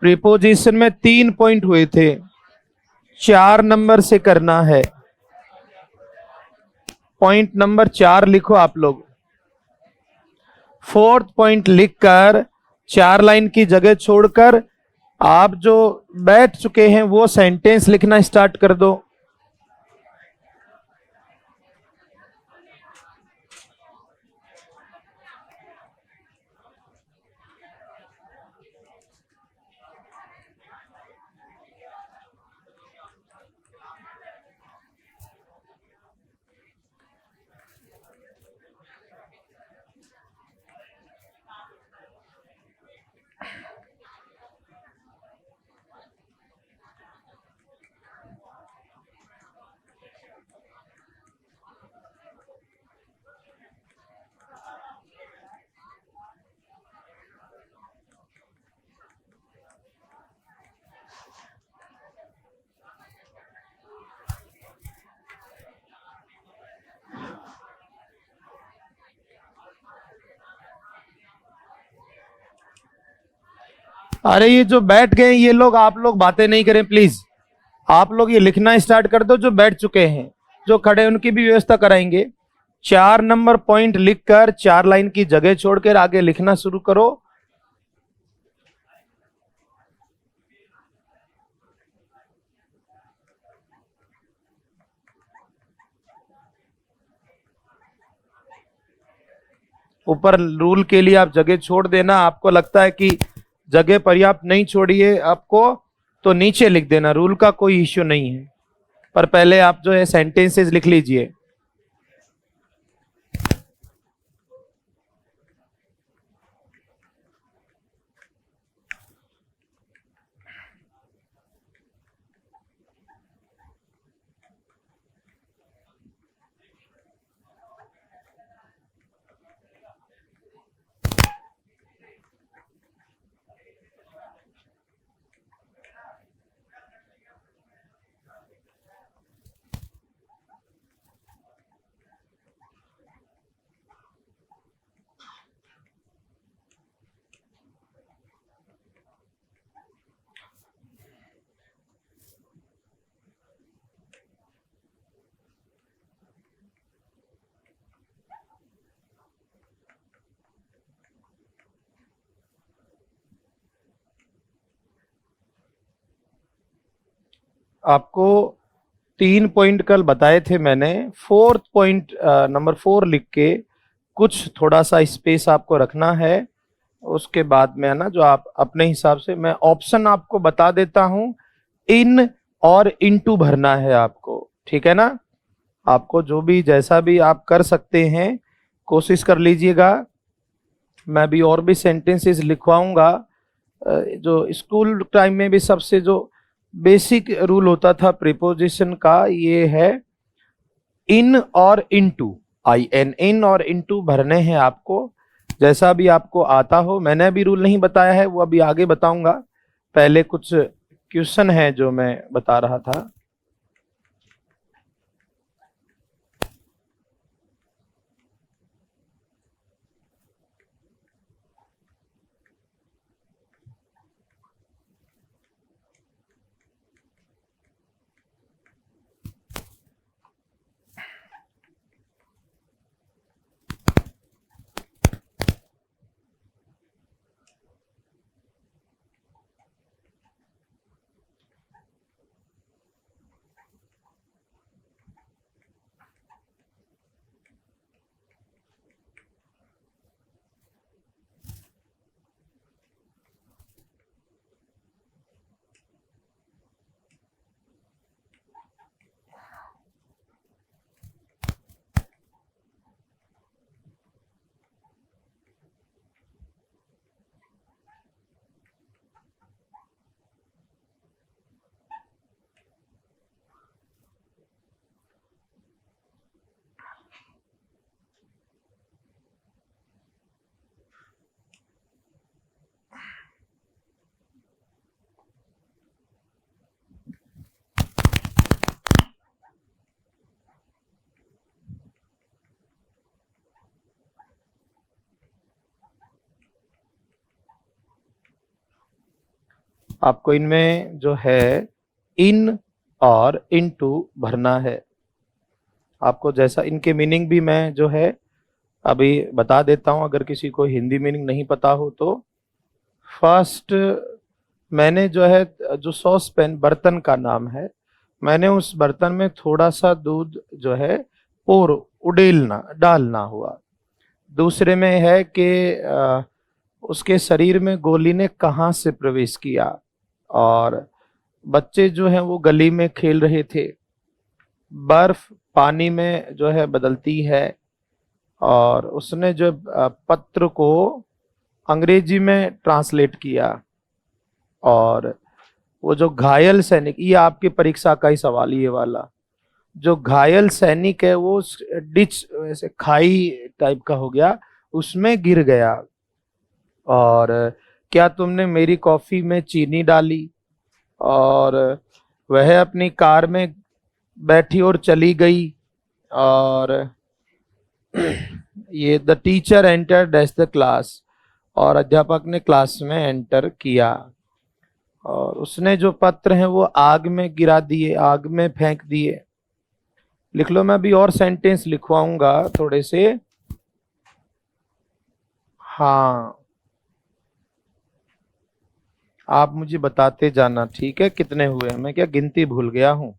Preposition में 3 point हुए थे, 4 नंबर से करना है। पॉइंट नंबर 4 लिखो आप लोग। 4th पॉइंट लिखकर 4 लाइन की जगह छोड़कर आप जो बैठ चुके हैं वो सेंटेंस लिखना स्टार्ट कर दो। अरे ये जो बैठ गए ये लोग, आप लोग बातें नहीं करें प्लीज। आप लोग ये लिखना स्टार्ट कर दो। जो बैठ चुके हैं, जो खड़े उनकी भी व्यवस्था कराएंगे। 4 नंबर पॉइंट लिखकर 4 लाइन की जगह छोड़कर आगे लिखना शुरू करो। ऊपर रूल के लिए आप जगह छोड़ देना। आपको लगता है कि जगह पर्याप्त नहीं छोड़ी है आपको, तो नीचे लिख देना, रूल का कोई इश्यू नहीं है। पर पहले आप जो है सेंटेंसेस लिख लीजिए। आपको 3 पॉइंट कल बताए थे मैंने। 4th पॉइंट नंबर 4 लिख के कुछ थोड़ा सा स्पेस आपको रखना है। उसके बाद में है ना, जो आप अपने हिसाब से, मैं ऑप्शन आपको बता देता हूं। इन और इनटू भरना है आपको, ठीक है ना। आपको जो भी जैसा भी आप कर सकते हैं कोशिश कर लीजिएगा। मैं भी और भी सेंटेंसेस लिखवाऊंगा। जो स्कूल टाइम में भी सबसे जो बेसिक रूल होता था प्रीपोजिशन का, ये है इन और इनटू। IN, इन और इनटू भरने हैं आपको। जैसा भी आपको आता हो, मैंने अभी रूल नहीं बताया है, वो अभी आगे बताऊंगा। पहले कुछ क्वेश्चन है जो मैं बता रहा था। आपको इनमें जो है इन और इनटू भरना है। आपको जैसा इनके मीनिंग भी मैं जो है अभी बता देता हूं, अगर किसी को हिंदी मीनिंग नहीं पता हो तो। फर्स्ट, मैंने जो है, जो सॉस पैन बर्तन का नाम है, मैंने उस बर्तन में थोड़ा सा दूध जो है और उडेलना डालना हुआ। दूसरे में है कि उसके शरीर में गोली ने कहाँ से प्रवेश किया, और बच्चे जो हैं वो गली में खेल रहे थे, बर्फ पानी में जो है बदलती है, और उसने जो पत्र को अंग्रेजी में ट्रांसलेट किया, और वो जो घायल सैनिक, ये आपकी परीक्षा का ही सवाल ये वाला, जो घायल सैनिक है वो डिच वैसे खाई टाइप का हो गया, उसमें गिर गया। और क्या तुमने मेरी कॉफी में चीनी डाली, और वह अपनी कार में बैठी और चली गई। और ये the teacher enter dash the class, और अध्यापक ने क्लास में एंटर किया, और उसने जो पत्र हैं वो आग में गिरा दिए, आग में फेंक दिए। लिख लो, मैं अभी और सेंटेंस लिखवाऊंगा थोड़े से। हाँ, आप मुझे बताते जाना, ठीक है, कितने हुए, मैं क्या गिनती भूल गया हूं।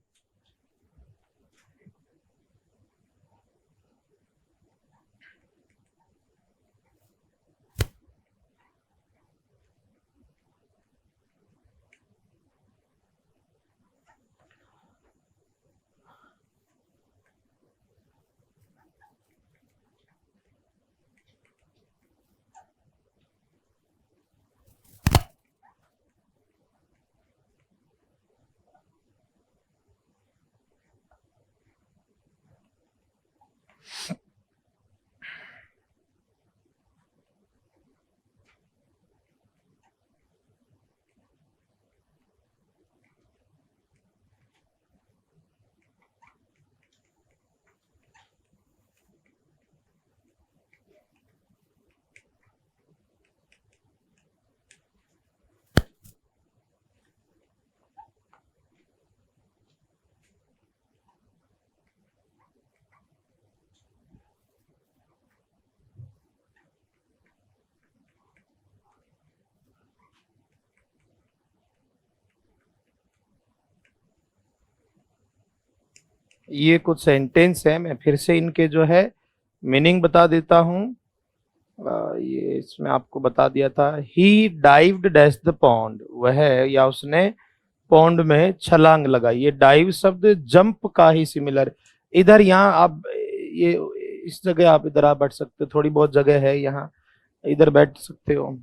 ये कुछ सेंटेंस है, मैं फिर से इनके जो है मीनिंग बता देता हूँ। ये इसमें आपको बता दिया था, ही डाइव्ड डैश द पॉन्ड, वह या उसने पॉन्ड में छलांग लगाई। ये डाइव शब्द जंप का ही सिमिलर, इधर यहाँ आप ये इस जगह आप इधर आप बैठ सकते हो, थोड़ी बहुत जगह है यहाँ, इधर बैठ सकते हो,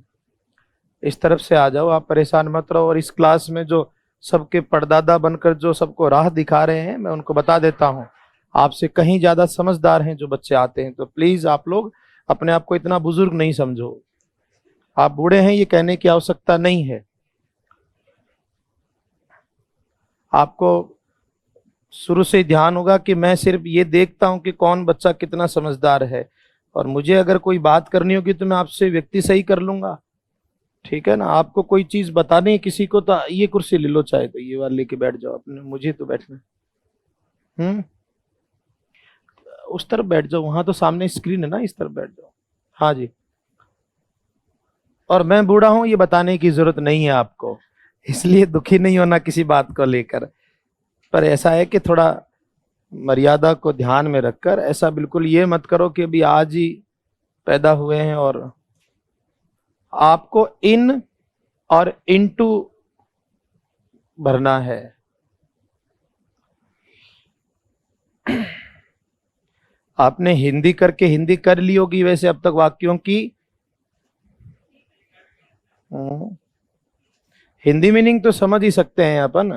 इस तरफ से आ जाओ, आप परेशान मत रहो। और इस क्लास में जो सबके परदादा बनकर जो सबको राह दिखा रहे हैं, मैं उनको बता देता हूँ, आपसे कहीं ज्यादा समझदार हैं जो बच्चे आते हैं, तो प्लीज आप लोग अपने आप को इतना बुजुर्ग नहीं समझो। आप बूढ़े हैं ये कहने की आवश्यकता नहीं है। आपको शुरू से ध्यान होगा कि मैं सिर्फ ये देखता हूं कि कौन बच्चा कितना समझदार है, और मुझे अगर कोई बात करनी होगी तो मैं आपसे व्यक्ति सही कर लूंगा, ठीक है ना। आपको कोई चीज बतानी है किसी को तो ये कुर्सी ले लो, चाहे तो ये वाला लेके बैठ जाओ अपने, मुझे तो बैठना हम्म उस तरफ बैठ जाओ, वहां तो सामने स्क्रीन है ना, इस तरफ बैठ जाओ। हाँ जी। और मैं बूढ़ा हूं ये बताने की जरूरत नहीं है आपको, इसलिए दुखी नहीं होना किसी बात को लेकर। पर ऐसा है कि थोड़ा मर्यादा को ध्यान में रखकर, ऐसा बिल्कुल ये मत करो कि अभी आज ही पैदा हुए हैं, और आपको इन और इनटू भरना है। आपने हिंदी करके हिंदी कर ली होगी वैसे अब तक वाक्यों की। हम्म, हिंदी मीनिंग तो समझ ही सकते हैं अपन।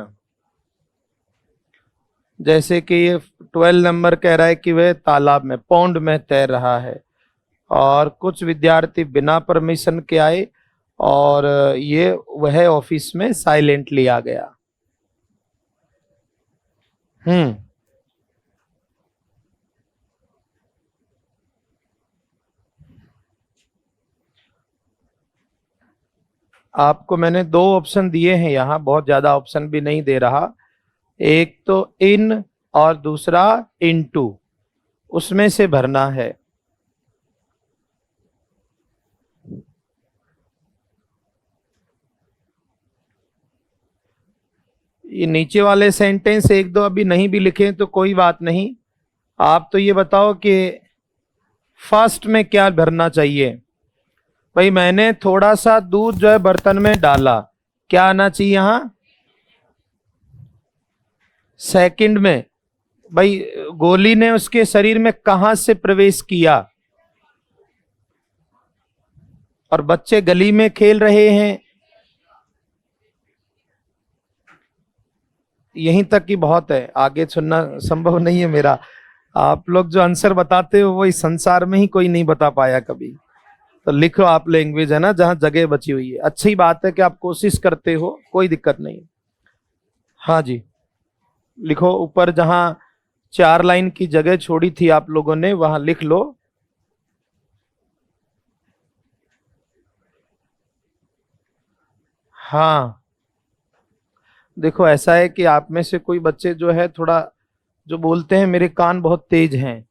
जैसे कि ये 12 नंबर कह रहा है कि वह तालाब में, पौंड में तैर रहा है, और कुछ विद्यार्थी बिना परमिशन के आए, और ये वह ऑफिस में साइलेंटली आ गया। हम्म आपको मैंने दो ऑप्शन दिए हैं यहाँ, बहुत ज्यादा ऑप्शन भी नहीं दे रहा। एक तो इन और दूसरा इनटू, उसमें से भरना है। ये नीचे वाले सेंटेंस एक दो अभी नहीं भी लिखे तो कोई बात नहीं। आप तो ये बताओ कि फर्स्ट में क्या भरना चाहिए। भाई मैंने थोड़ा सा दूध जो है बर्तन में डाला, क्या आना चाहिए यहां? सेकंड में भाई गोली ने उसके शरीर में कहां से प्रवेश किया? और बच्चे गली में खेल रहे हैं, यहीं तक की बहुत है, आगे सुनना संभव नहीं है मेरा। आप लोग जो आंसर बताते हो वो इस संसार में ही कोई नहीं बता पाया कभी। तो लिखो आप लैंग्वेज, है ना, जहां जगह बची हुई है। अच्छी बात है कि आप कोशिश करते हो, कोई दिक्कत नहीं। हाँ जी, लिखो ऊपर जहां 4 लाइन की जगह छोड़ी थी आप लोगों ने, वहां लिख लो। हाँ, देखो ऐसा है कि आप में से कोई बच्चे जो है थोड़ा जो बोलते हैं, मेरे कान बहुत तेज हैं,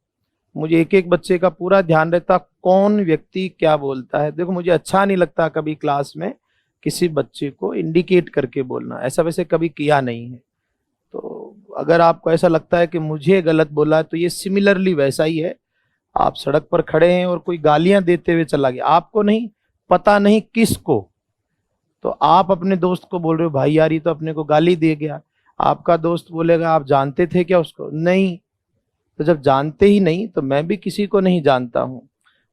मुझे एक एक बच्चे का पूरा ध्यान रहता कौन व्यक्ति क्या बोलता है। देखो मुझे अच्छा नहीं लगता कभी क्लास में किसी बच्चे को इंडिकेट करके बोलना, ऐसा वैसे कभी किया नहीं है। तो अगर आपको ऐसा लगता है कि मुझे गलत बोला है तो ये सिमिलरली वैसा ही है। आप सड़क पर खड़े हैं और कोई गालियां देते हुए चला गया, आपको नहीं पता नहीं किसको, तो आप अपने दोस्त को बोल रहे हो भाई यार ये तो अपने को गाली दे गया। आपका दोस्त बोलेगा आप जानते थे क्या उसको? नहीं। तो जब जानते ही नहीं तो मैं भी किसी को नहीं जानता हूं।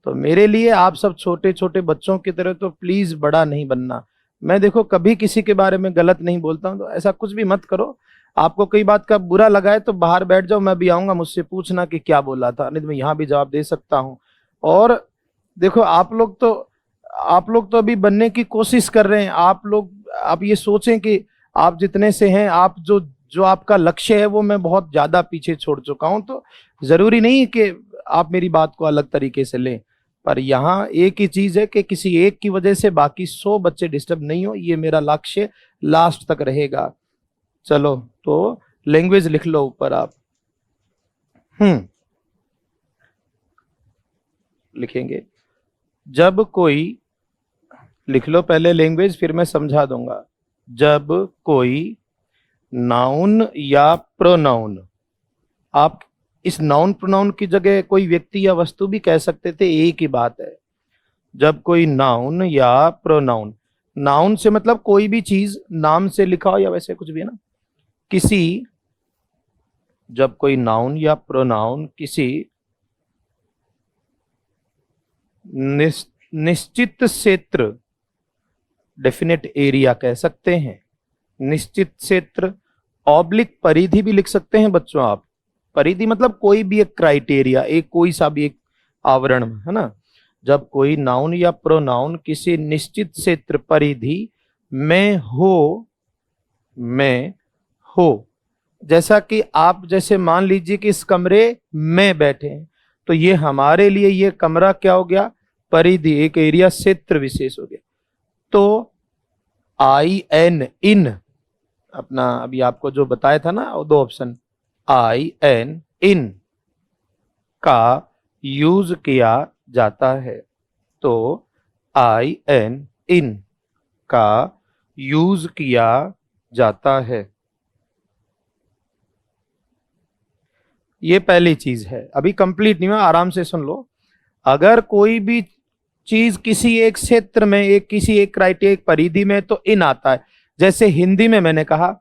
तो मेरे लिए आप सब छोटे छोटे बच्चों की तरह तो प्लीज बड़ा नहीं बनना। मैं देखो कभी किसी के बारे में गलत नहीं बोलता हूं, तो ऐसा कुछ भी मत करो। आपको कई बात का बुरा लगा है तो बाहर बैठ जाओ, मैं भी आऊंगा, मुझसे पूछना कि क्या बोला था, नहीं तो मैं यहाँ भी जवाब दे सकता हूँ। और देखो आप लोग तो अभी बनने की कोशिश कर रहे हैं। आप ये सोचें कि आप जितने से हैं, आप जो जो आपका लक्ष्य है वो मैं बहुत ज्यादा पीछे छोड़ चुका हूं। तो जरूरी नहीं कि आप मेरी बात को अलग तरीके से लें, पर यहाँ एक ही चीज है कि किसी एक की वजह से बाकी 100 बच्चे डिस्टर्ब नहीं हो, ये मेरा लक्ष्य लास्ट तक रहेगा। चलो तो लैंग्वेज लिख लो ऊपर आप। लिखेंगे जब कोई, लिख लो पहले लैंग्वेज फिर मैं समझा दूंगा। जब कोई नाउन या प्रोनाउन, आप इस नाउन प्रोनाउन की जगह कोई व्यक्ति या वस्तु भी कह सकते थे, एक ही बात है। जब कोई नाउन या प्रोनाउन, नाउन से मतलब कोई भी चीज नाम से लिखा हो या वैसे कुछ भी, है ना, किसी, जब कोई नाउन या प्रोनाउन किसी निश्चित क्षेत्र, डेफिनेट एरिया कह सकते हैं, निश्चित क्षेत्र, ऑब्लिक परिधि भी लिख सकते हैं बच्चों आप। परिधि मतलब कोई भी एक क्राइटेरिया, एक कोई सा भी एक आवरण, है ना। जब कोई नाउन या प्रोनाउन किसी निश्चित क्षेत्र परिधि में हो, जैसा कि आप जैसे मान लीजिए कि इस कमरे में बैठे हैं, तो ये हमारे लिए ये कमरा क्या हो गया? परिधि, एक एरिया, क्षेत्र विशेष हो गया। तो आई एन इन, अपना अभी आपको जो बताया था ना दो ऑप्शन, आई एन इन का यूज किया जाता है। तो आई एन इन का यूज किया जाता है, ये पहली चीज है। अभी कंप्लीट नहीं हुआ, आराम से सुन लो। अगर कोई भी चीज किसी एक क्षेत्र में, एक किसी एक क्राइटेरिया, एक परिधि में, तो इन आता है। जैसे हिंदी में मैंने कहा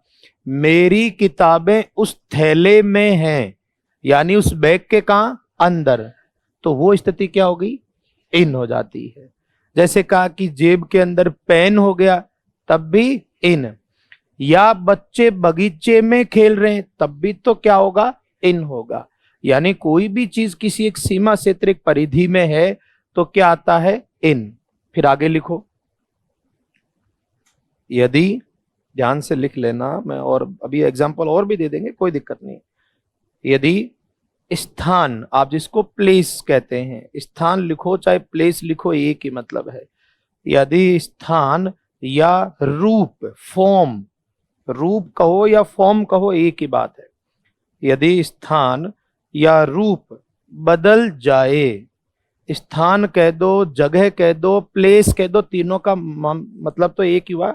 मेरी किताबें उस थैले में हैं, यानी उस बैग के कहां? अंदर, तो वो स्थिति क्या हो गई? इन हो जाती है। जैसे कहा कि जेब के अंदर पेन हो गया, तब भी इन। या बच्चे बगीचे में खेल रहे हैं, तब भी तो क्या होगा? इन होगा। यानी कोई भी चीज किसी एक सीमा क्षेत्र, एक परिधि में है तो क्या आता है? इन। फिर आगे लिखो। यदि, ध्यान से लिख लेना, मैं और अभी एग्जांपल और भी दे देंगे, कोई दिक्कत नहीं। यदि स्थान, आप जिसको प्लेस कहते हैं, स्थान लिखो चाहे प्लेस लिखो, एक ही मतलब है। यदि स्थान या रूप, फॉर्म, रूप कहो या फॉर्म कहो एक ही बात है, यदि स्थान या रूप बदल जाए, स्थान कह दो, जगह कह दो, प्लेस कह दो, तीनों का मतलब तो एक ही हुआ।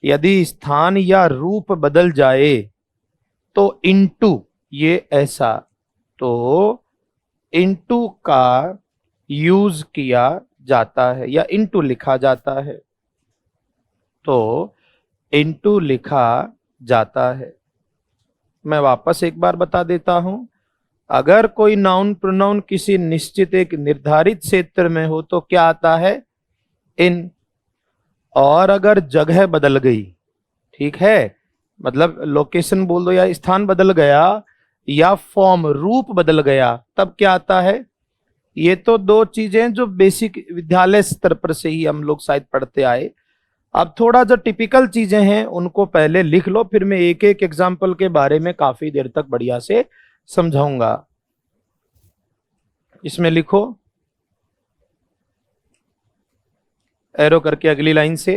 यदि स्थान या रूप बदल जाए तो इनटू, ये ऐसा, तो इनटू का यूज किया जाता है या इनटू लिखा जाता है, तो इनटू लिखा जाता है। मैं वापस एक बार बता देता हूं, अगर कोई नाउन प्रोनाउन किसी निश्चित एक निर्धारित क्षेत्र में हो तो क्या आता है, इन। और अगर जगह बदल गई, ठीक है, मतलब लोकेशन बोल दो या स्थान बदल गया या फॉर्म रूप बदल गया, तब क्या आता है। ये तो दो चीजें जो बेसिक विद्यालय स्तर पर से ही हम लोग शायद पढ़ते आए। अब थोड़ा जो टिपिकल चीजें हैं उनको पहले लिख लो, फिर मैं एक एक एग्जाम्पल के बारे में काफी देर तक बढ़िया से समझाऊंगा। इसमें लिखो एरो करके अगली लाइन से,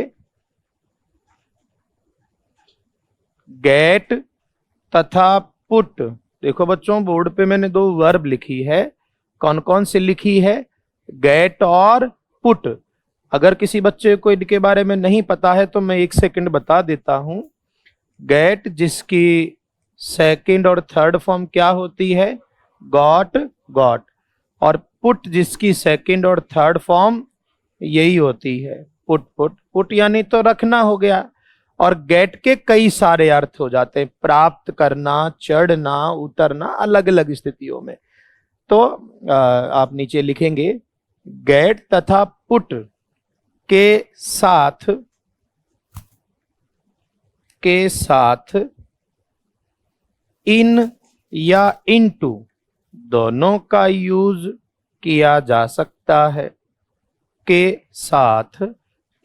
गेट तथा पुट। देखो बच्चों, बोर्ड पे मैंने दो वर्ब लिखी है, कौन कौन से लिखी है, गेट और पुट। अगर किसी बच्चे को इनके बारे में नहीं पता है तो मैं एक सेकंड बता देता हूं। गेट जिसकी सेकंड और थर्ड फॉर्म क्या होती है, गॉट, गॉट, और पुट जिसकी सेकंड और थर्ड फॉर्म यही होती है, पुट, पुट। पुट यानी तो रखना हो गया, और गेट के कई सारे अर्थ हो जाते हैं, प्राप्त करना, चढ़ना, उतरना, अलग अलग स्थितियों में। तो आप नीचे लिखेंगे गेट तथा पुट के साथ इन या इनटू दोनों का यूज किया जा सकता है। के साथ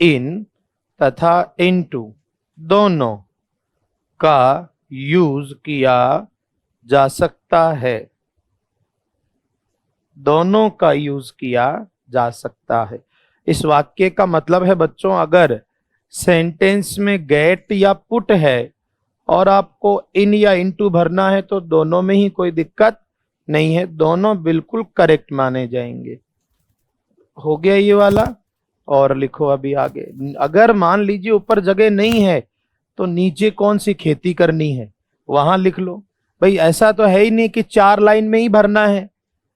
इन तथा इनटू दोनों का यूज किया जा सकता है, दोनों का यूज किया जा सकता है। इस वाक्य का मतलब है बच्चों, अगर सेंटेंस में गेट या पुट है और आपको इन या इनटू भरना है तो दोनों में ही कोई दिक्कत नहीं है, दोनों बिल्कुल करेक्ट माने जाएंगे। हो गया ये वाला। और लिखो अभी आगे, अगर मान लीजिए ऊपर जगह नहीं है तो नीचे कौन सी खेती करनी है वहां लिख लो। भाई ऐसा तो है ही नहीं कि 4 लाइन में ही भरना है,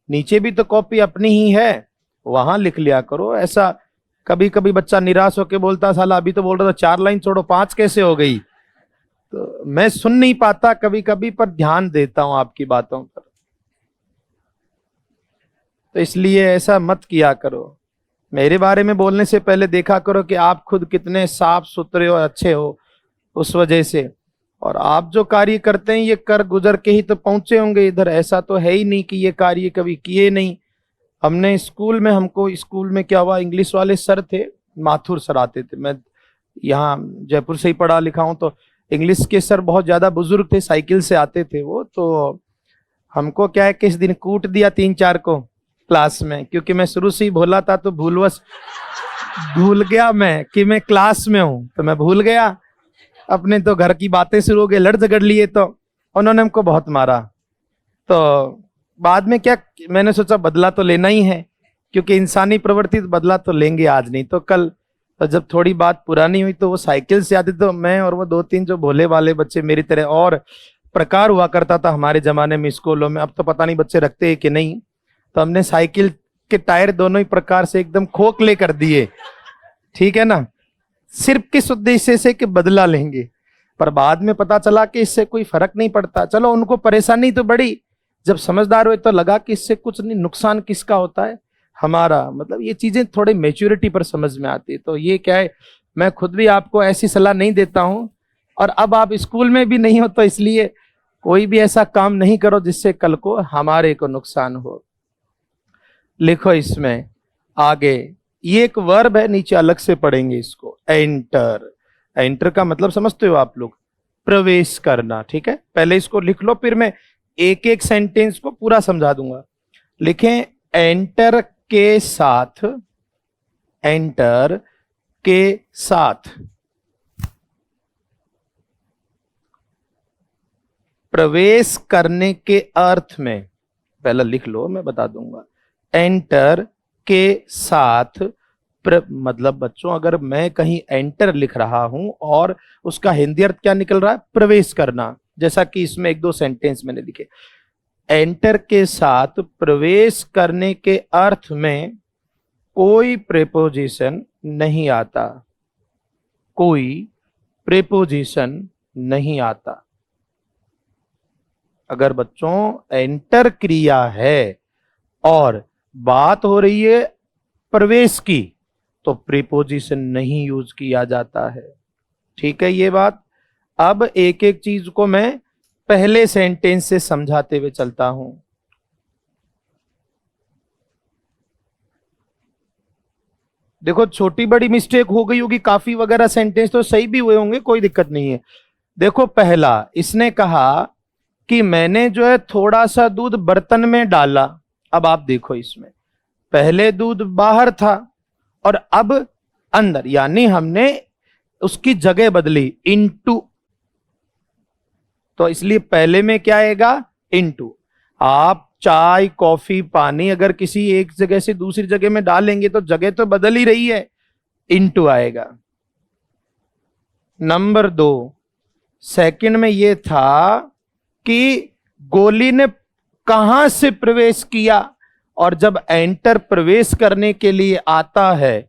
नीचे भी तो कॉपी अपनी ही है, वहां लिख लिया करो। ऐसा कभी कभी बच्चा निराश होकर बोलता, साला अभी तो बोल रहा था 4 लाइन छोड़ो 5 कैसे हो गई। तो मैं सुन नहीं पाता कभी कभी, पर ध्यान देता हूं आपकी बातों पर, तो इसलिए ऐसा मत किया करो। मेरे बारे में बोलने से पहले देखा करो कि आप खुद कितने साफ सुथरे और अच्छे हो, उस वजह से। और आप जो कार्य करते हैं ये कर गुजर के ही तो पहुंचे होंगे इधर, ऐसा तो है ही नहीं कि ये कार्य कभी किए नहीं। हमने स्कूल में, हमको स्कूल में क्या हुआ, इंग्लिश वाले सर थे, माथुर सर आते थे, मैं यहाँ जयपुर से ही पढ़ा लिखा हूँ, तो इंग्लिश के सर बहुत ज्यादा बुजुर्ग थे, साइकिल से आते थे वो। तो हमको क्या है कि इस दिन कूट दिया 3-4 को क्लास में, क्योंकि मैं शुरू से ही भोला था, तो भूलवश भूल गया मैं कि मैं क्लास में हूं, तो मैं भूल गया अपने, तो घर की बातें शुरू हो गई, लड़ झगड़ लिए, तो उन्होंने हमको बहुत मारा। तो बाद में क्या, मैंने सोचा बदला तो लेना ही है, क्योंकि इंसानी प्रवृत्ति, तो बदला तो लेंगे आज नहीं तो कल। तो जब थोड़ी बात पुरानी हुई तो वो साइकिल से आते, तो मैं और वो 2-3 जो भोले वाले बच्चे मेरी तरह, और प्रकार हुआ करता था हमारे जमाने में स्कूलों में, अब तो पता नहीं बच्चे रखते हैं कि नहीं, तो हमने साइकिल के टायर दोनों ही प्रकार से एकदम खोखले कर दिए, ठीक है ना, सिर्फ किस उद्देश्य से कि बदला लेंगे। पर बाद में पता चला कि इससे कोई फर्क नहीं पड़ता। चलो उनको परेशानी तो बड़ी, जब समझदार हुए तो लगा कि इससे कुछ नहीं, नुकसान किसका होता है, हमारा। मतलब ये चीजें थोड़ी मैच्योरिटी पर समझ में आती है। तो ये क्या है, मैं खुद भी आपको ऐसी सलाह नहीं देता हूं, और अब आप स्कूल में भी नहीं हो, तो इसलिए कोई भी ऐसा काम नहीं करो जिससे कल को हमारे को नुकसान हो। लिखो इसमें आगे, ये एक वर्ब है, नीचे अलग से पढ़ेंगे इसको, एंटर। एंटर का मतलब समझते हो आप लोग, प्रवेश करना, ठीक है। पहले इसको लिख लो, फिर मैं एक एक सेंटेंस को पूरा समझा दूंगा। लिखें, एंटर के साथ, एंटर के साथ प्रवेश करने के अर्थ में, पहला लिख लो मैं बता दूंगा, एंटर के साथ मतलब बच्चों अगर मैं कहीं एंटर लिख रहा हूं और उसका हिंदी अर्थ क्या निकल रहा है, प्रवेश करना, जैसा कि इसमें एक दो सेंटेंस मैंने लिखे, एंटर के साथ प्रवेश करने के अर्थ में कोई प्रेपोजिशन नहीं आता, कोई प्रेपोजिशन नहीं आता। अगर बच्चों एंटर क्रिया है और बात हो रही है प्रवेश की तो प्रीपोजिशन नहीं यूज किया जाता है। ठीक है ये बात। अब एक एक चीज को मैं पहले सेंटेंस से समझाते हुए चलता हूं। देखो छोटी बड़ी मिस्टेक हो गई होगी, काफी वगैरह सेंटेंस तो सही भी हुए होंगे, कोई दिक्कत नहीं है। देखो पहला इसने कहा कि मैंने जो है थोड़ा सा दूध बर्तन में डाला। अब आप देखो इसमें पहले दूध बाहर था और अब अंदर, यानी हमने उसकी जगह बदली, इनटू। तो इसलिए पहले में क्या आएगा, इनटू। आप चाय कॉफी पानी अगर किसी एक जगह से दूसरी जगह में डालेंगे तो जगह तो बदल ही रही है, इनटू आएगा। नंबर 2 सेकंड में यह था कि गोली ने कहां से प्रवेश किया, और जब एंटर प्रवेश करने के लिए आता है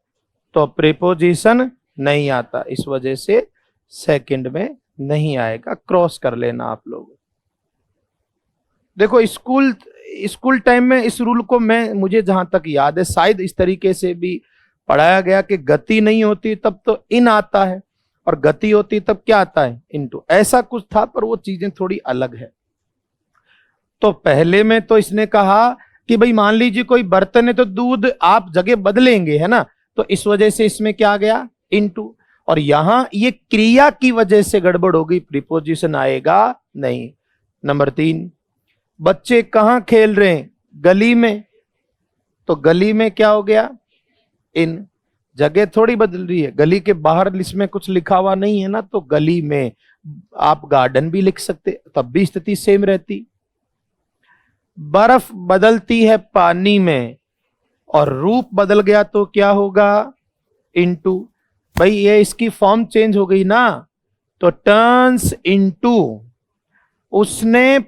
तो प्रीपोजिशन नहीं आता, इस वजह से सेकंड में नहीं आएगा। क्रॉस कर लेना आप लोग। देखो स्कूल टाइम में इस रूल को मुझे जहां तक याद है शायद इस तरीके से भी पढ़ाया गया कि गति नहीं होती तब तो इन आता है और गति होती तब क्या आता है, इनटू। ऐसा कुछ था पर वो चीजें थोड़ी अलग है। तो पहले में तो इसने कहा कि भाई मान लीजिए कोई बर्तन है तो दूध आप जगह बदलेंगे, है ना, तो इस वजह से इसमें क्या आ गया, इनटू। और यहां ये क्रिया की वजह से गड़बड़ हो गई, प्रीपोजिशन आएगा नहीं। नंबर 3 बच्चे कहां खेल रहे हैं, गली में, तो गली में क्या हो गया, इन। जगह थोड़ी बदल रही है, गली के बाहर इसमें कुछ लिखा हुआ नहीं है ना, तो गली में। आप गार्डन भी लिख सकते तब भी स्थिति सेम रहती। बर्फ बदलती है पानी में और रूप बदल गया तो क्या होगा, इनटू। भाई ये इसकी फॉर्म चेंज हो गई ना, तो टर्न्स इनटू। उसने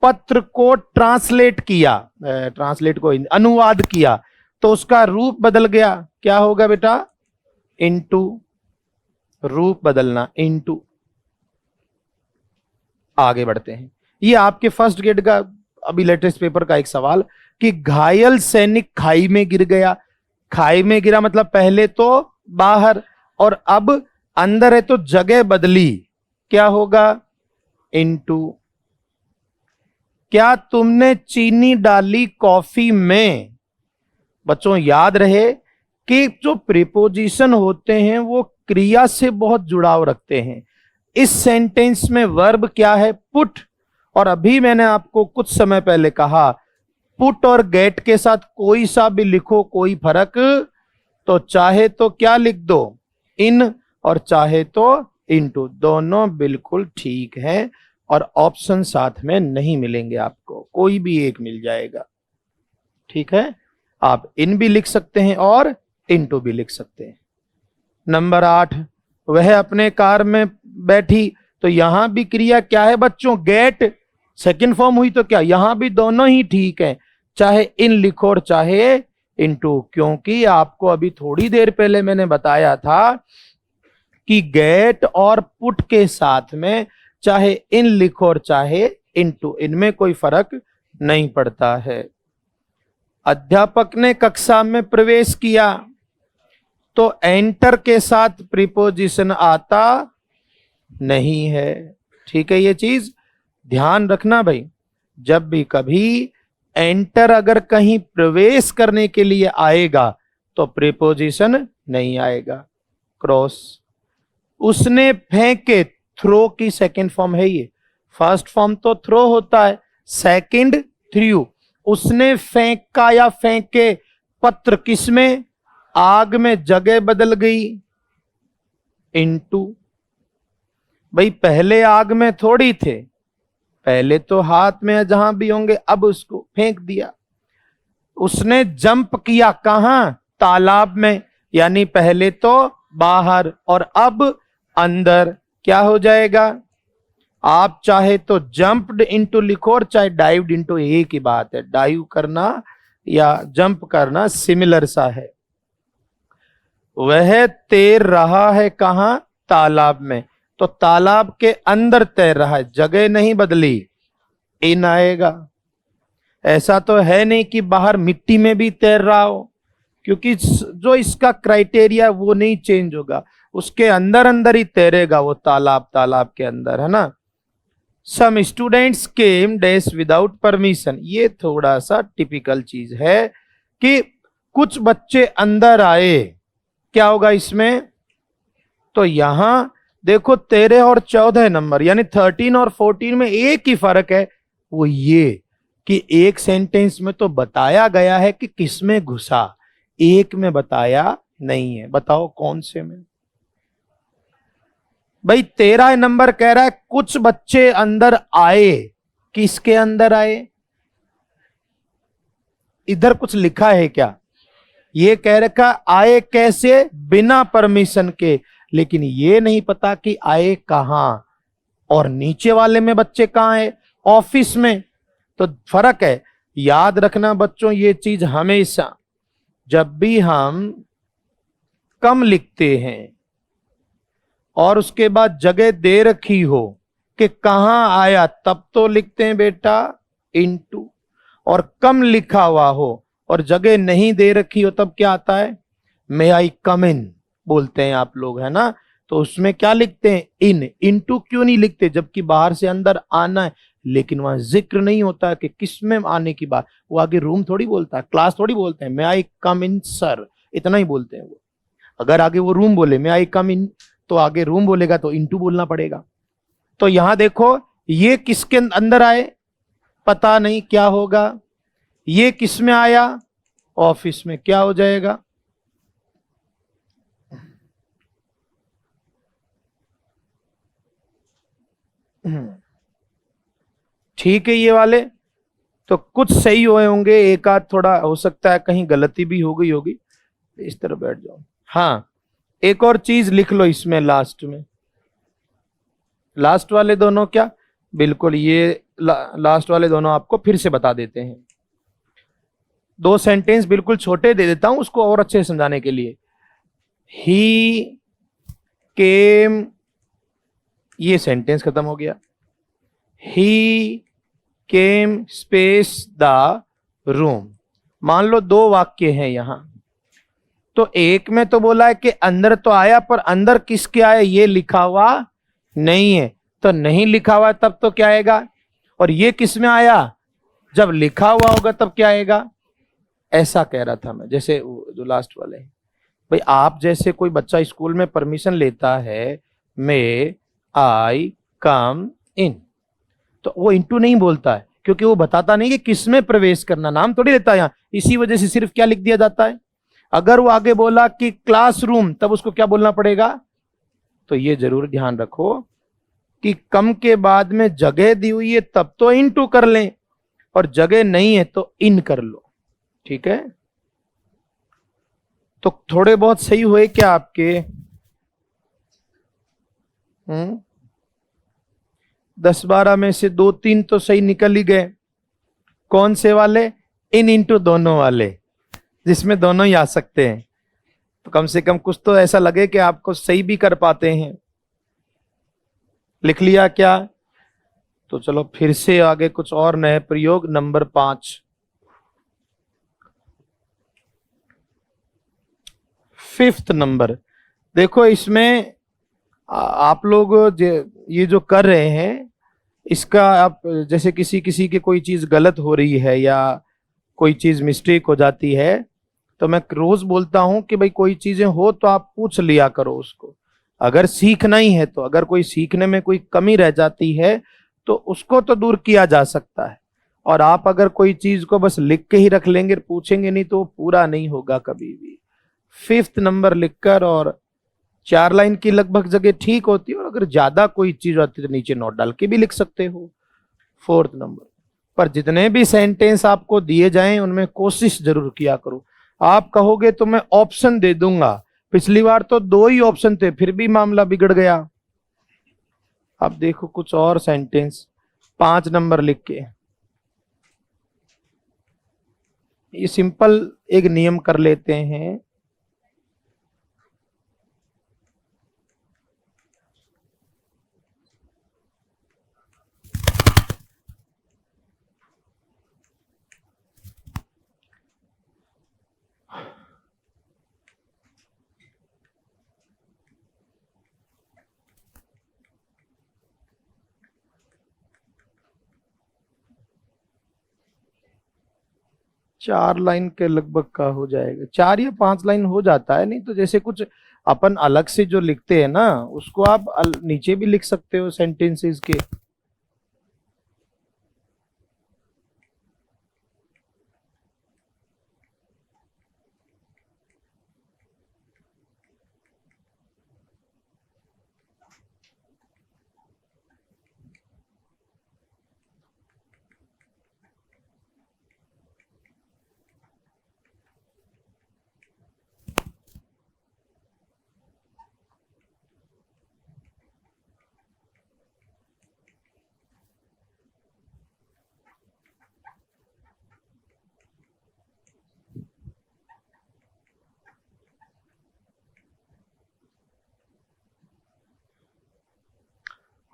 पत्र को ट्रांसलेट किया, ट्रांसलेट को अनुवाद किया, तो उसका रूप बदल गया, क्या होगा बेटा, इनटू। रूप बदलना, इनटू। आगे बढ़ते हैं। ये आपके फर्स्ट ग्रेड का अभी लेटेस्ट पेपर का एक सवाल कि घायल सैनिक खाई में गिर गया। खाई में गिरा मतलब पहले तो बाहर और अब अंदर है, तो जगह बदली, क्या होगा, इनटू। क्या तुमने चीनी डाली कॉफी में। बच्चों याद रहे कि जो प्रीपोजिशन होते हैं वो क्रिया से बहुत जुड़ाव रखते हैं। इस सेंटेंस में वर्ब क्या है, पुट। और अभी मैंने आपको कुछ समय पहले कहा पुट और गेट के साथ कोई सा भी लिखो कोई फर्क, तो चाहे तो क्या लिख दो, इन, और चाहे तो इनटू, दोनों बिल्कुल ठीक है। और ऑप्शन साथ में नहीं मिलेंगे आपको, कोई भी एक मिल जाएगा। ठीक है, आप इन भी लिख सकते हैं और इनटू भी लिख सकते हैं। नंबर 8 वह अपने कार में बैठी, तो यहां भी क्रिया क्या है बच्चों, गेट। सेकंड फॉर्म हुई तो क्या, यहां भी दोनों ही ठीक है, चाहे इन लिखो और चाहे इनटू। क्योंकि आपको अभी थोड़ी देर पहले मैंने बताया था कि गेट और पुट के साथ में चाहे इन लिखो और चाहे इनटू, इनमें कोई फर्क नहीं पड़ता है। अध्यापक ने कक्षा में प्रवेश किया, तो एंटर के साथ प्रीपोजिशन आता नहीं है। ठीक है, ये चीज ध्यान रखना भाई। जब भी कभी एंटर अगर कहीं प्रवेश करने के लिए आएगा तो प्रीपोजिशन नहीं आएगा। क्रॉस। उसने फेंके, थ्रो की सेकंड फॉर्म है ये। फर्स्ट फॉर्म तो थ्रो होता है, सेकंड थ्रू। उसने फेंका या फेंके पत्र, किसमें, आग में, जगह बदल गई, इनटू। भाई पहले आग में थोड़ी थे, पहले तो हाथ में जहां भी होंगे, अब उसको फेंक दिया। उसने जंप किया कहां? तालाब में, यानी पहले तो बाहर और अब अंदर। क्या हो जाएगा? आप चाहे तो जंप्ड इनटू लिखो और चाहे डाइव्ड इनटू, एक ही बात है। डाइव करना या जंप करना सिमिलर सा है। वह तैर रहा है कहां? तालाब में। तो तालाब के अंदर तैर रहा है, जगह नहीं बदली, इन आएगा। ऐसा तो है नहीं कि बाहर मिट्टी में भी तैर रहा हो, क्योंकि जो इसका क्राइटेरिया वो नहीं चेंज होगा, उसके अंदर अंदर ही तैरेगा वो तालाब, तालाब के अंदर, है ना। सम स्टूडेंट्स केम डैश विदाउट परमिशन। ये थोड़ा सा टिपिकल चीज है कि कुछ बच्चे अंदर आए। क्या होगा इसमें? तो यहां देखो 13 और 14 नंबर, यानी 13 और 14 में एक ही फर्क है, वो ये कि एक सेंटेंस में तो बताया गया है कि किसमें घुसा, एक में बताया नहीं है। बताओ कौन से में? भाई 13 नंबर कह रहा है कुछ बच्चे अंदर आए, किसके अंदर आए? इधर कुछ लिखा है क्या? ये कह रखा आए कैसे? बिना परमिशन के, लेकिन ये नहीं पता कि आए कहां। और नीचे वाले में बच्चे कहां है? ऑफिस में। तो फर्क है, याद रखना बच्चों ये चीज हमेशा। जब भी हम कम लिखते हैं और उसके बाद जगह दे रखी हो कि कहां आया, तब तो लिखते हैं बेटा इनटू। और कम लिखा हुआ हो और जगह नहीं दे रखी हो तब क्या आता है? मे आई कम इन बोलते हैं आप लोग, है ना। तो उसमें क्या लिखते हैं? इन। इनटू क्यों नहीं लिखते जबकि बाहर से अंदर आना है? लेकिन वहां जिक्र नहीं होता कि किस में आने की बात। वो आगे रूम थोड़ी बोलता है, क्लास थोड़ी बोलते हैं। मे आई कम इन सर, इतना ही बोलते हैं वो। अगर आगे वो रूम बोले मे आई कम इन, तो आगे रूम बोलेगा तो इनटू बोलना पड़ेगा। तो यहां देखो ये किसके अंदर आए? पता नहीं क्या होगा। ये किस में आया? ऑफिस में। क्या हो जाएगा? ठीक है ये वाले तो कुछ सही हुए होंगे, एक आध थोड़ा हो सकता है कहीं गलती भी हो गई होगी। इस तरह बैठ जाओ। हाँ, एक और चीज लिख लो इसमें लास्ट में। लास्ट वाले दोनों क्या? बिल्कुल ये लास्ट वाले दोनों आपको फिर से बता देते हैं। दो सेंटेंस बिल्कुल छोटे दे देता हूं उसको और अच्छे से समझाने के लिए। ही केम, ये सेंटेंस खत्म हो गया। ही केम स्पेस द रूम। मान लो दो वाक्य हैं यहां, तो एक में तो बोला है कि अंदर तो आया, पर अंदर किसके आया ये लिखा हुआ नहीं है। तो नहीं लिखा हुआ तब तो क्या आएगा? और ये किस में आया? जब लिखा हुआ होगा तब क्या आएगा? ऐसा कह रहा था मैं, जैसे जो लास्ट वाले हैं। भाई आप जैसे कोई बच्चा स्कूल में परमिशन लेता है, मे आई कम इन, तो वो इनटू नहीं बोलता है, क्योंकि वो बताता नहीं कि किसमें प्रवेश करना, नाम थोड़ी देता है यहाँ। इसी वजह से सिर्फ क्या लिख दिया जाता है। अगर वो आगे बोला कि क्लासरूम, तब उसको क्या बोलना पड़ेगा? तो ये जरूर ध्यान रखो कि कम के बाद में जगह दी हुई है तब तो इनटू कर लें, और जगह नहीं है तो इन कर लो। ठीक है, तो थोड़े बहुत सही हुए क्या आपके? 10-12 में से 2-3 तो सही निकल ही गए। कौन से वाले? इन इंटू दोनों वाले, जिसमें दोनों ही आ सकते हैं। तो कम से कम कुछ तो ऐसा लगे कि आपको सही भी कर पाते हैं। लिख लिया क्या? तो चलो फिर से आगे कुछ और नए प्रयोग। Number 5, 5th number. देखो इसमें आप लोग ये जो कर रहे हैं, इसका आप जैसे किसी किसी की कोई चीज गलत हो रही है या कोई चीज मिस्टेक हो जाती है, तो मैं रोज बोलता हूं कि भाई कोई चीजें हो तो आप पूछ लिया करो उसको। अगर सीखना ही है तो, अगर कोई सीखने में कोई कमी रह जाती है तो उसको तो दूर किया जा सकता है। और आप अगर कोई चीज को बस लिख के ही रख लेंगे, पूछेंगे नहीं, तो पूरा नहीं होगा कभी भी। 5th नंबर लिखकर और 4 लाइन की लगभग जगह ठीक होती है, और अगर ज्यादा कोई चीज आती है तो नीचे नोट डाल के भी लिख सकते हो। फोर्थ नंबर, पर जितने भी सेंटेंस आपको दिए जाएं उनमें कोशिश जरूर किया करो। आप कहोगे तो मैं ऑप्शन दे दूंगा, पिछली बार तो 2 ही ऑप्शन थे फिर भी मामला बिगड़ गया। अब देखो कुछ और सेंटेंस 5 नंबर लिख के, ये सिंपल एक नियम कर लेते हैं। चार लाइन के लगभग का हो जाएगा, 4 या 5 लाइन हो जाता है। नहीं तो जैसे कुछ अपन अलग से जो लिखते हैं ना, उसको आप नीचे भी लिख सकते हो सेंटेंसेस के।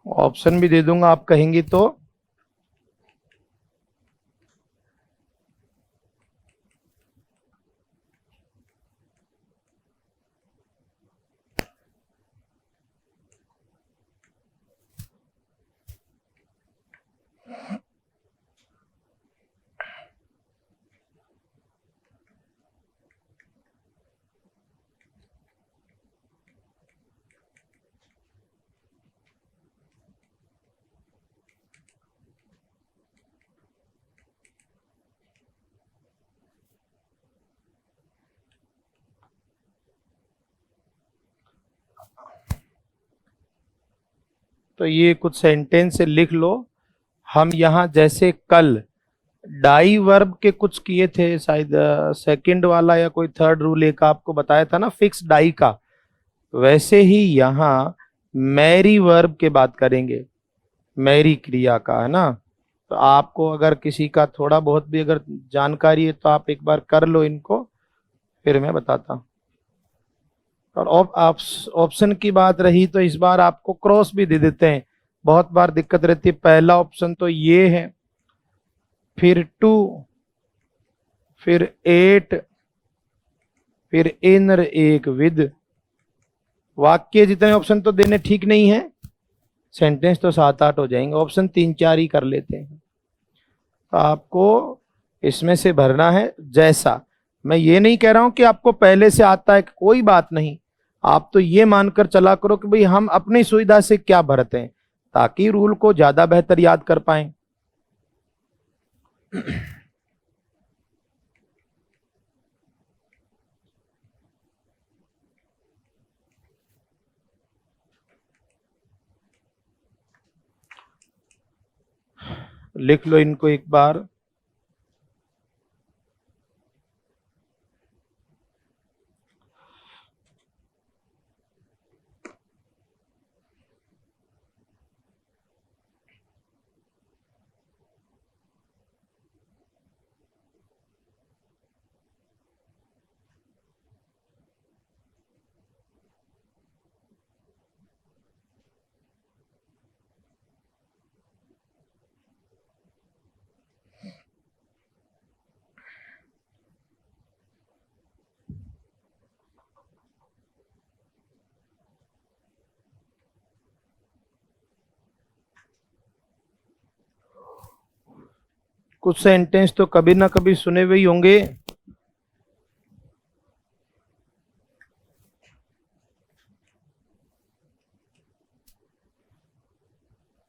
ऑप्शन भी दे दूंगा आप कहेंगी तो। तो ये कुछ सेंटेंस लिख लो। हम यहाँ जैसे कल डाई वर्ब के कुछ किए थे, शायद सेकंड वाला या कोई थर्ड रूल एक आपको बताया था ना, फिक्स डाई का। वैसे ही यहाँ मैरी वर्ब के बात करेंगे, मैरी क्रिया का, है ना। तो आपको अगर किसी का थोड़ा बहुत भी अगर जानकारी है तो आप एक बार कर लो इनको, फिर मैं बताता हूँ। और ऑप्शन की बात रही तो इस बार आपको क्रॉस भी दे देते हैं, बहुत बार दिक्कत रहती है। पहला ऑप्शन तो ये है, फिर 2, फिर 8, फिर इन एक विद। वाक्य जितने ऑप्शन तो देने ठीक नहीं है, सेंटेंस तो 7-8 हो जाएंगे, ऑप्शन 3-4 ही कर लेते हैं। तो आपको इसमें से भरना है जैसा। मैं ये नहीं कह रहा हूं कि आपको पहले से आता है, कोई बात नहीं। आप तो ये मानकर चला करो कि भाई हम अपनी सुविधा से क्या भरते हैं, ताकि रूल को ज्यादा बेहतर याद कर पाए। लिख लो इनको एक बार। कुछ सेंटेंस तो कभी ना कभी सुने हुए ही होंगे।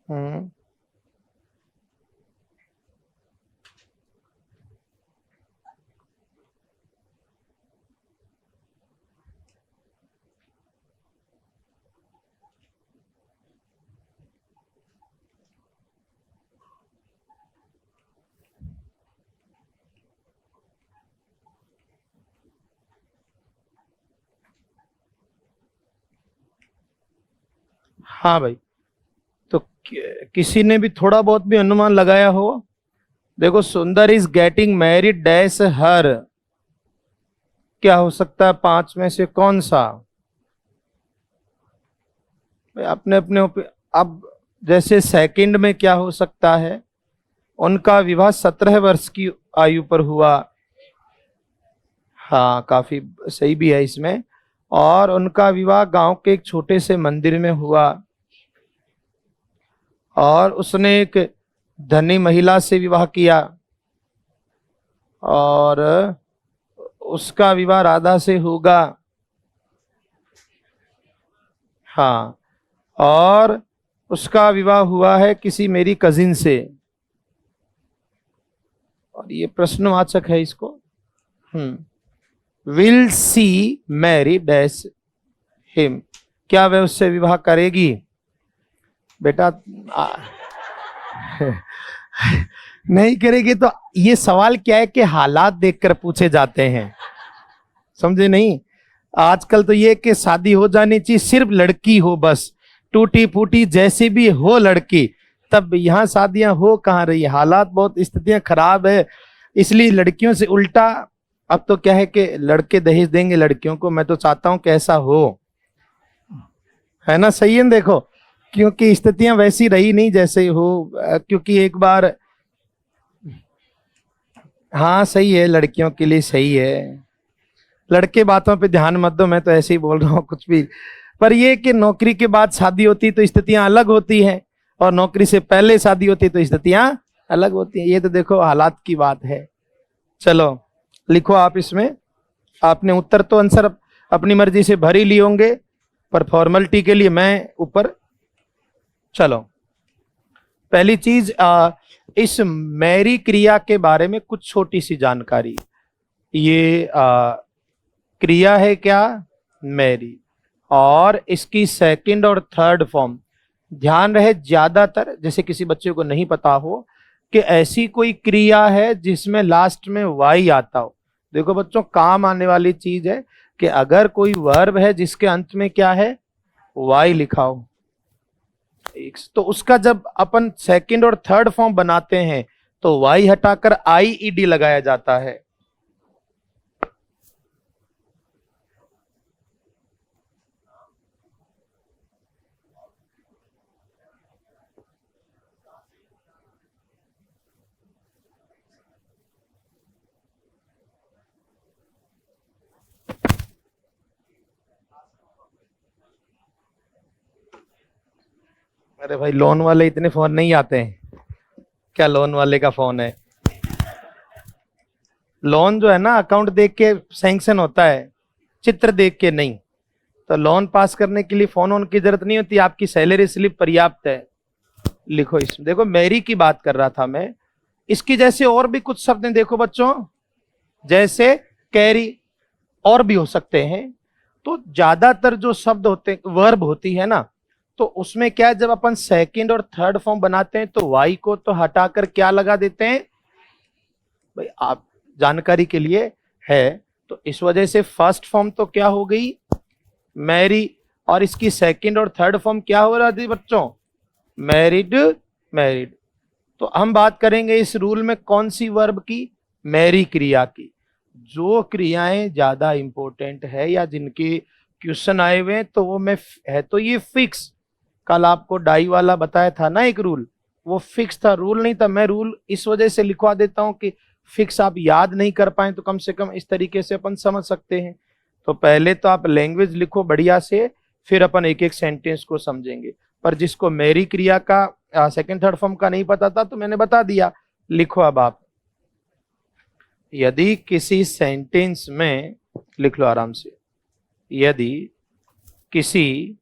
हम्म। हाँ भाई, तो किसी ने भी थोड़ा बहुत भी अनुमान लगाया हो? देखो, सुंदर is getting married dash her, क्या हो सकता है पांच में से कौन सा? भाई अपने अपने अब जैसे सेकंड में क्या हो सकता है, उनका विवाह 17 वर्ष की आयु पर हुआ। हाँ, काफी सही भी है इसमें। और उनका विवाह गांव के एक छोटे से मंदिर में हुआ, और उसने एक धनी महिला से विवाह किया, और उसका विवाह राधा से होगा। हाँ, और उसका विवाह हुआ है किसी मेरी कजिन से। और ये प्रश्नवाचक है इसको। Will she marry dash him, क्या वह उससे विवाह करेगी? बेटा नहीं करेगी। तो ये सवाल क्या है कि हालात देखकर पूछे जाते हैं, समझे नहीं? आजकल तो ये कि शादी हो जानी चाहिए, सिर्फ लड़की हो बस, टूटी फूटी जैसी भी हो लड़की। तब यहाँ शादियां हो कहाँ रही, हालात बहुत, स्थितियां खराब है, इसलिए लड़कियों से उल्टा। अब तो क्या है कि लड़के दहेज देंगे लड़कियों को, मैं तो चाहता हूं कि ऐसा हो, है ना? सही है ना? देखो, क्योंकि स्थितियां वैसी रही नहीं जैसे हो, क्योंकि एक बार, हाँ सही है, लड़कियों के लिए सही है। लड़के बातों पे ध्यान मत दो, मैं तो ऐसे ही बोल रहा हूँ कुछ भी। पर ये कि नौकरी के बाद शादी होती तो स्थितियां अलग होती है, और नौकरी से पहले शादी होती तो स्थितियां अलग होती है। ये तो देखो हालात की बात है। चलो लिखो आप इसमें। आपने उत्तर तो आंसर अपनी मर्जी से भर ही लिए होंगे, पर फॉर्मेलिटी के लिए मैं ऊपर। चलो, पहली चीज, इस मैरी क्रिया के बारे में कुछ छोटी सी जानकारी। ये क्रिया है क्या? मैरी। और इसकी सेकंड और थर्ड फॉर्म, ध्यान रहे ज्यादातर, जैसे किसी बच्चे को नहीं पता हो कि ऐसी कोई क्रिया है जिसमें लास्ट में वाई आता हो। देखो बच्चों, काम आने वाली चीज है कि अगर कोई वर्ब है जिसके अंत में क्या है, वाई लिखा हो, तो उसका जब अपन सेकंड और थर्ड फॉर्म बनाते हैं तो वाई हटाकर आई ई डी लगाया जाता है। अरे भाई, लोन वाले इतने फोन नहीं आते हैं क्या? लोन वाले का फोन है। लोन जो है ना, अकाउंट देख के सैंक्शन होता है, चित्र देख के नहीं। तो लोन पास करने के लिए फोन ऑन की जरूरत नहीं होती, आपकी सैलरी स्लिप पर्याप्त है। लिखो इसमें, देखो मैरी की बात कर रहा था मैं। इसकी जैसे और भी कुछ शब्द हैं, देखो बच्चों, जैसे कैरी, और भी हो सकते हैं। तो ज्यादातर जो शब्द होते हैं, वर्ब होती है ना, तो उसमें क्या है, जब अपन सेकंड और थर्ड फॉर्म बनाते हैं तो वाई को तो हटाकर क्या लगा देते हैं भाई, आप जानकारी के लिए है। तो इस वजह से फर्स्ट फॉर्म तो क्या हो गई, मैरी, और इसकी सेकंड और थर्ड फॉर्म क्या हो रहा थी बच्चों, मैरिड, मैरिड। तो हम बात करेंगे इस रूल में कौन सी वर्ब की, मैरी क्रिया की। जो क्रियाएं ज्यादा इंपॉर्टेंट है या जिनके क्वेश्चन आए हुए हैं, तो वो मैं, है तो ये फिक्स, कल आपको डाई वाला बताया था ना एक रूल, वो फिक्स था, रूल नहीं था। मैं रूल इस वजह से लिखवा देता हूं कि फिक्स आप याद नहीं कर पाए तो कम से कम इस तरीके से अपन समझ सकते हैं। तो पहले तो आप लैंग्वेज लिखो बढ़िया से, फिर अपन एक एक सेंटेंस को समझेंगे। पर जिसको मेरी क्रिया का सेकंड थर्ड फॉर्म का नहीं पता था तो मैंने बता दिया। लिखो अब आप, यदि किसी सेंटेंस में, लिख लो आराम से, यदि किसी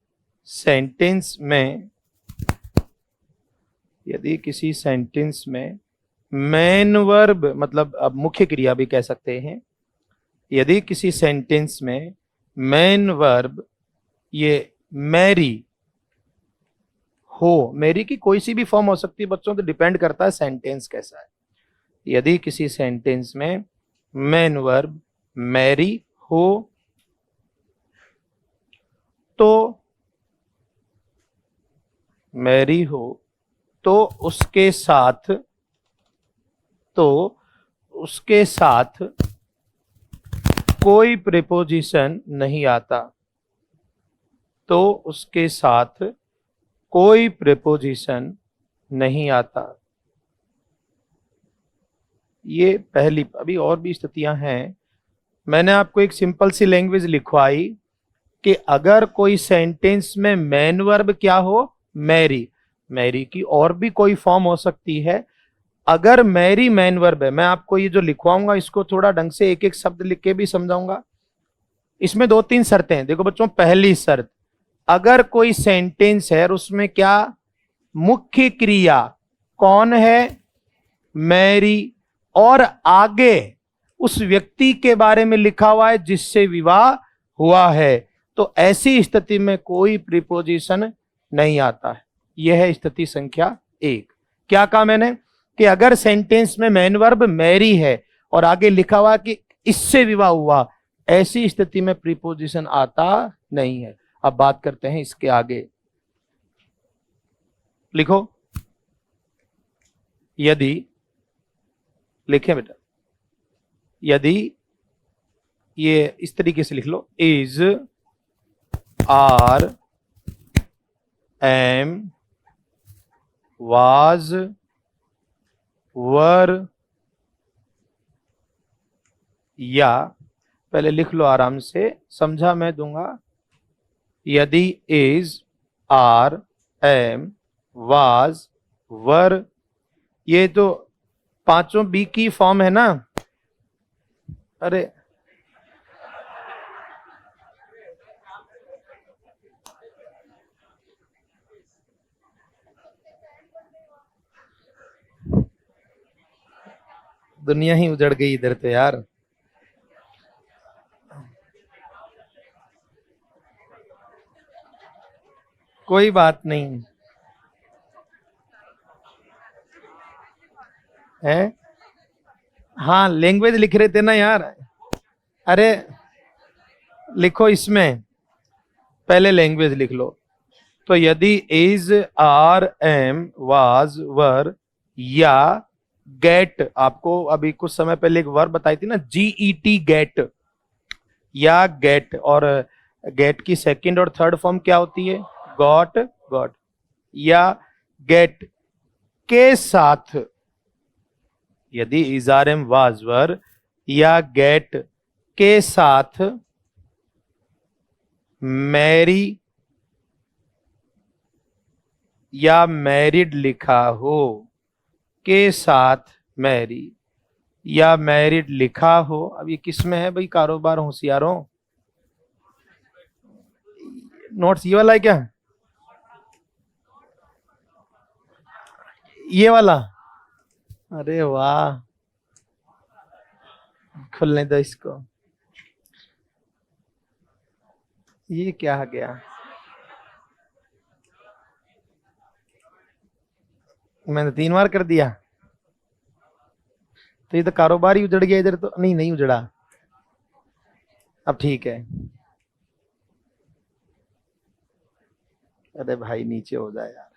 सेंटेंस में, यदि किसी सेंटेंस में मेन वर्ब, मतलब अब मुख्य क्रिया भी कह सकते हैं, यदि किसी सेंटेंस में मेन वर्ब ये मैरी हो, मैरी की कोई सी भी फॉर्म हो सकती है बच्चों, तो डिपेंड करता है सेंटेंस कैसा है। यदि किसी सेंटेंस में मेन वर्ब मैरी हो, तो मैरी हो तो उसके साथ कोई प्रीपोजिशन नहीं आता, तो उसके साथ कोई प्रीपोजिशन नहीं आता। ये पहली। अभी और भी स्थितियां हैं। मैंने आपको एक सिंपल सी लैंग्वेज लिखवाई कि अगर कोई सेंटेंस में मेन वर्ब क्या हो, मैरी। मैरी की और भी कोई फॉर्म हो सकती है। अगर मैरी मेन वर्ब है, मैं आपको ये जो लिखवाऊंगा इसको थोड़ा ढंग से एक एक शब्द लिख के भी समझाऊंगा। इसमें दो तीन शर्तें हैं। देखो बच्चों, पहली शर्त, अगर कोई सेंटेंस है और उसमें क्या मुख्य क्रिया कौन है, मैरी, और आगे उस व्यक्ति के बारे में लिखा हुआ है जिससे विवाह हुआ है, तो ऐसी स्थिति में कोई प्रीपोजिशन नहीं आता है। यह है स्थिति संख्या एक। क्या कहा मैंने कि अगर सेंटेंस में मेन वर्ब मैरी है और आगे लिखा हुआ कि इससे विवाह हुआ, ऐसी स्थिति में प्रीपोजिशन आता नहीं है। अब बात करते हैं इसके आगे। लिखो, यदि, लिखे बेटा, यदि, ये इस तरीके से लिख लो, इज, आर, एम, वाज, वर, या, पहले लिख लो आराम से, समझा मैं दूंगा। यदि इज, आर, एम, वाज, वर, ये तो पांचों बी की फॉर्म है ना। अरे दुनिया ही उजड़ गई इधर तो यार। कोई बात नहीं है। हाँ, लैंग्वेज लिख रहे थे ना यार। अरे लिखो, इसमें पहले लैंग्वेज लिख लो। तो यदि इज, आर, एम, वाज, वर, या गेट, आपको अभी कुछ समय पहले एक वर्ब बताई थी ना, जीईटी, गेट, या गेट, और गेट की सेकंड और थर्ड फॉर्म क्या होती है, गॉट, गॉट, या गेट के साथ, यदि इज, आर, एम, वाज, वर, या गेट के साथ मैरी या मैरिड लिखा हो, के साथ मैरी या मैरिड लिखा हो। अब ये किस में है भाई, कारोबार होशियारों? नोट्स ये वाला है क्या, ये वाला? अरे वाह, खुलने दो इसको। ये क्या आ गया, मैंने 3 बार कर दिया, तो ये तो कारोबार ही उजड़ गया इधर तो। नहीं, नहीं उजड़ा। अब ठीक है। अरे भाई नीचे हो जाए यार।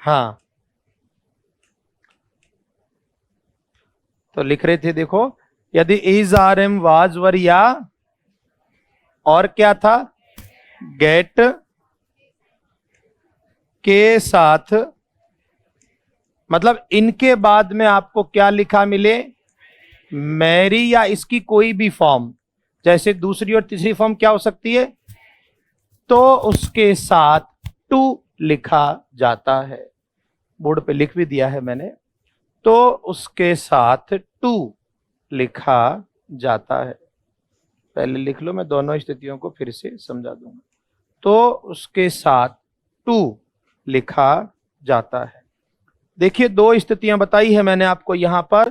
हाँ, तो लिख रहे थे, देखो, यदि इज, आर, एम, वाज, वर, या, और क्या था, गेट के साथ, मतलब इनके बाद में आपको क्या लिखा मिले, मैरी या इसकी कोई भी फॉर्म, जैसे दूसरी और तीसरी फॉर्म क्या हो सकती है, तो उसके साथ टू लिखा जाता है। बोर्ड पे लिख भी दिया है मैंने। तो उसके साथ टू लिखा जाता है। पहले लिख लो, मैं दोनों स्थितियों को फिर से समझा दूंगा। तो उसके साथ टू लिखा जाता है। देखिए, 2 स्थितियां बताई है मैंने आपको यहां पर।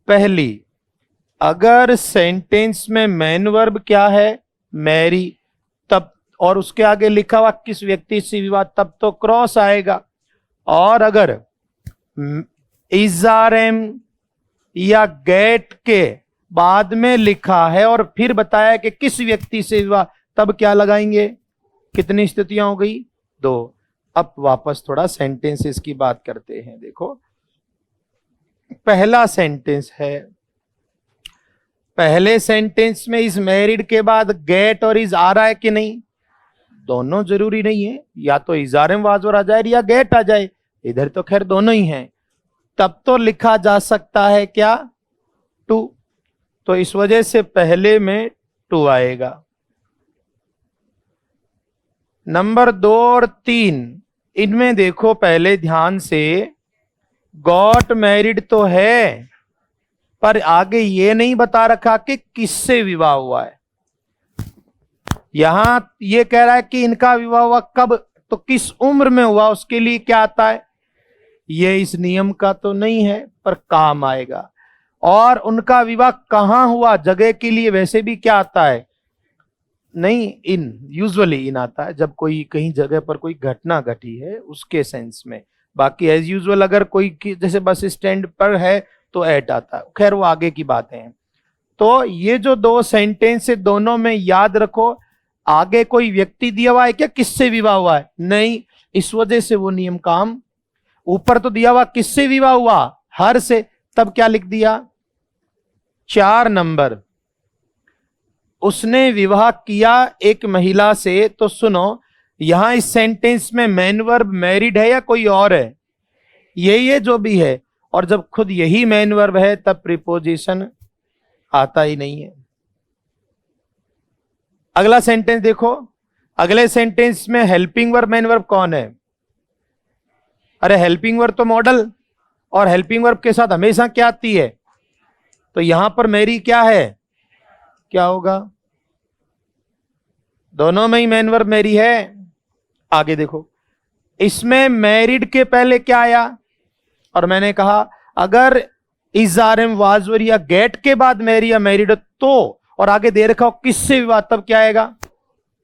पहली, अगर सेंटेंस में मेन वर्ब क्या है, मैरी, तब, और उसके आगे लिखा हुआ किस व्यक्ति से विवाह, तब तो क्रॉस आएगा। और अगर इज, आर, एम या गेट के बाद में लिखा है और फिर बताया कि किस व्यक्ति से विवाह, तब क्या लगाएंगे। कितनी स्थितियां हो गई, 2। अब वापस थोड़ा सेंटेंसेस की बात करते हैं। देखो पहला सेंटेंस है, पहले सेंटेंस में इज मैरिड के बाद गेट और इज आ रहा है कि नहीं? दोनों जरूरी नहीं है, या तो इजारम वाजवर आ जाए या गेट आ जाए, इधर तो खैर दोनों ही हैं। तब तो लिखा जा सकता है क्या? टू। तो इस वजह से पहले में टू आएगा। नंबर 2 और 3, इनमें देखो पहले ध्यान से, गॉट मैरिड तो है पर आगे ये नहीं बता रखा कि किससे विवाह हुआ है। यहां ये कह रहा है कि इनका विवाह हुआ कब, तो किस उम्र में हुआ, उसके लिए क्या आता है? ये इस नियम का तो नहीं है पर काम आएगा। और उनका विवाह कहां हुआ, जगह के लिए वैसे भी क्या आता है? नहीं, इन, यूजुअली इन आता है जब कोई कहीं जगह पर कोई घटना घटी है उसके सेंस में। बाकी एज यूजुअल अगर कोई जैसे बस स्टैंड पर है तो एट आता है, खैर वो आगे की बातें हैं। तो ये जो दो सेंटेंस है दोनों में याद रखो, आगे कोई व्यक्ति दिया हुआ है क्या किससे विवाह हुआ है? नहीं, इस वजह से वो नियम काम। ऊपर तो दिया हुआ किससे विवाह हुआ, हर से, तब क्या लिख दिया? 4 नंबर, उसने विवाह किया एक महिला से। तो सुनो, यहां इस सेंटेंस में मेन वर्ब मैरिड है या कोई और है? ये जो भी है, और जब खुद यही मेन वर्ब है तब प्रीपोजिशन आता ही नहीं है। अगला सेंटेंस देखो, अगले सेंटेंस में हेल्पिंग वर्ब मेन वर्ब कौन है? अरे हेल्पिंग वर्ब तो मॉडल, और हेल्पिंग वर्ब के साथ हमेशा क्या आती है? तो यहां पर मेरी क्या है, क्या होगा? दोनों में ही मेन वर्ब मेरी है। आगे देखो, इसमें मैरिड के पहले क्या आया? और मैंने कहा अगर इज आर एम वाजवर या गेट के बाद मैरी या मैरिड तो, और आगे दे रखा हो किससे विवाह, तब क्या आएगा?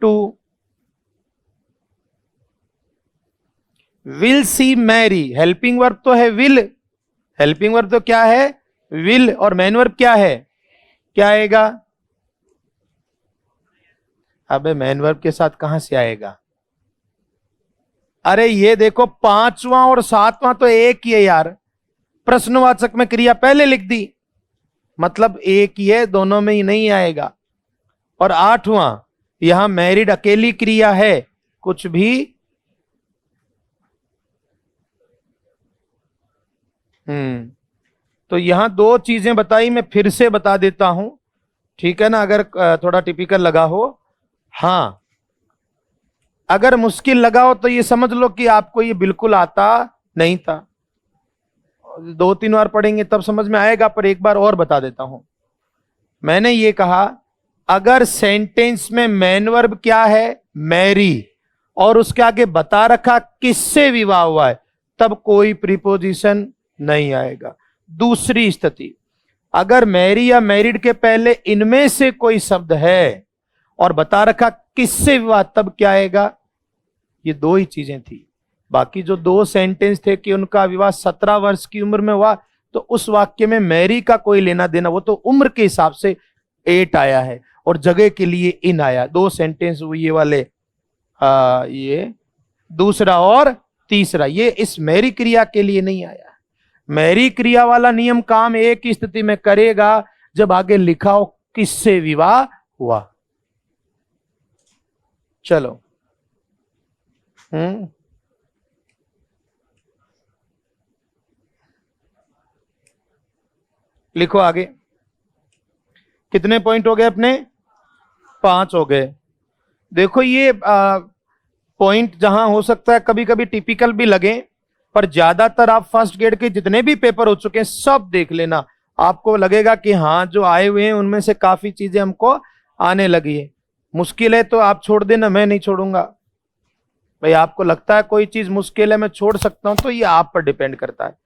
To. Will she marry, helping verb तो है विल, हेल्पिंग वर्ब तो क्या है? विल, और मेन वर्ब क्या है? क्या आएगा? अबे मेन वर्ब के साथ कहां से आएगा? अरे ये देखो 5वां और 7वां तो एक ही है यार, प्रश्नवाचक में क्रिया पहले लिख दी, मतलब एक ही है, दोनों में ही नहीं आएगा। और 8वां, यहां मैरिड अकेली क्रिया है, कुछ भी तो यहां 2 चीजें बताई, मैं फिर से बता देता हूं, ठीक है ना, अगर थोड़ा टिपिकल लगा हो। हां, अगर मुश्किल लगा हो तो ये समझ लो कि आपको ये बिल्कुल आता नहीं था, 2-3 बार पढ़ेंगे तब समझ में आएगा, पर एक बार और बता देता हूं। मैंने ये कहा अगर सेंटेंस में मेन वर्ब क्या है? मैरी, और उसके आगे बता रखा किससे विवाह हुआ है, तब कोई प्रीपोजिशन नहीं आएगा। दूसरी स्थिति, अगर मैरी या मैरिड के पहले इनमें से कोई शब्द है और बता रखा किससे विवाह, तब क्या आएगा? ये 2 ही चीजें थी। बाकी जो 2 सेंटेंस थे कि उनका विवाह 17 वर्ष की उम्र में हुआ, तो उस वाक्य में मैरी का कोई लेना देना, वो तो उम्र के हिसाब से 8 आया है और जगह के लिए इन आया। 2 सेंटेंस ये वाले, ये दूसरा और तीसरा, ये इस मैरी क्रिया के लिए नहीं आया। मैरी क्रिया वाला नियम काम एक ही स्थिति में करेगा, जब आगे लिखा हो किससे विवाह हुआ। चलो, लिखो आगे। कितने पॉइंट हो गए अपने? 5 हो गए। देखो ये पॉइंट जहां हो सकता है कभी कभी टिपिकल भी लगे, पर ज्यादातर आप फर्स्ट ग्रेड के जितने भी पेपर हो चुके हैं सब देख लेना, आपको लगेगा कि हाँ जो आए हुए हैं उनमें से काफी चीजें हमको आने लगी है। मुश्किल है तो आप छोड़ देना, मैं नहीं छोड़ूंगा भाई। आपको लगता है कोई चीज मुश्किल है मैं छोड़ सकता हूं, तो ये आप पर डिपेंड करता है।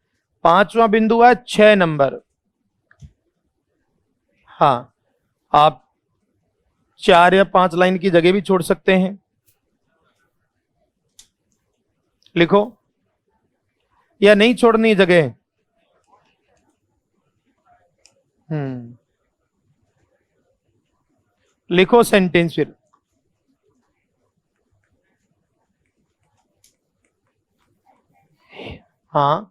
5वां बिंदु है 6 नंबर। हाँ, आप 4 या 5 लाइन की जगह भी छोड़ सकते हैं। लिखो, या नहीं छोड़नी जगह? लिखो सेंटेंस फिर। हाँ,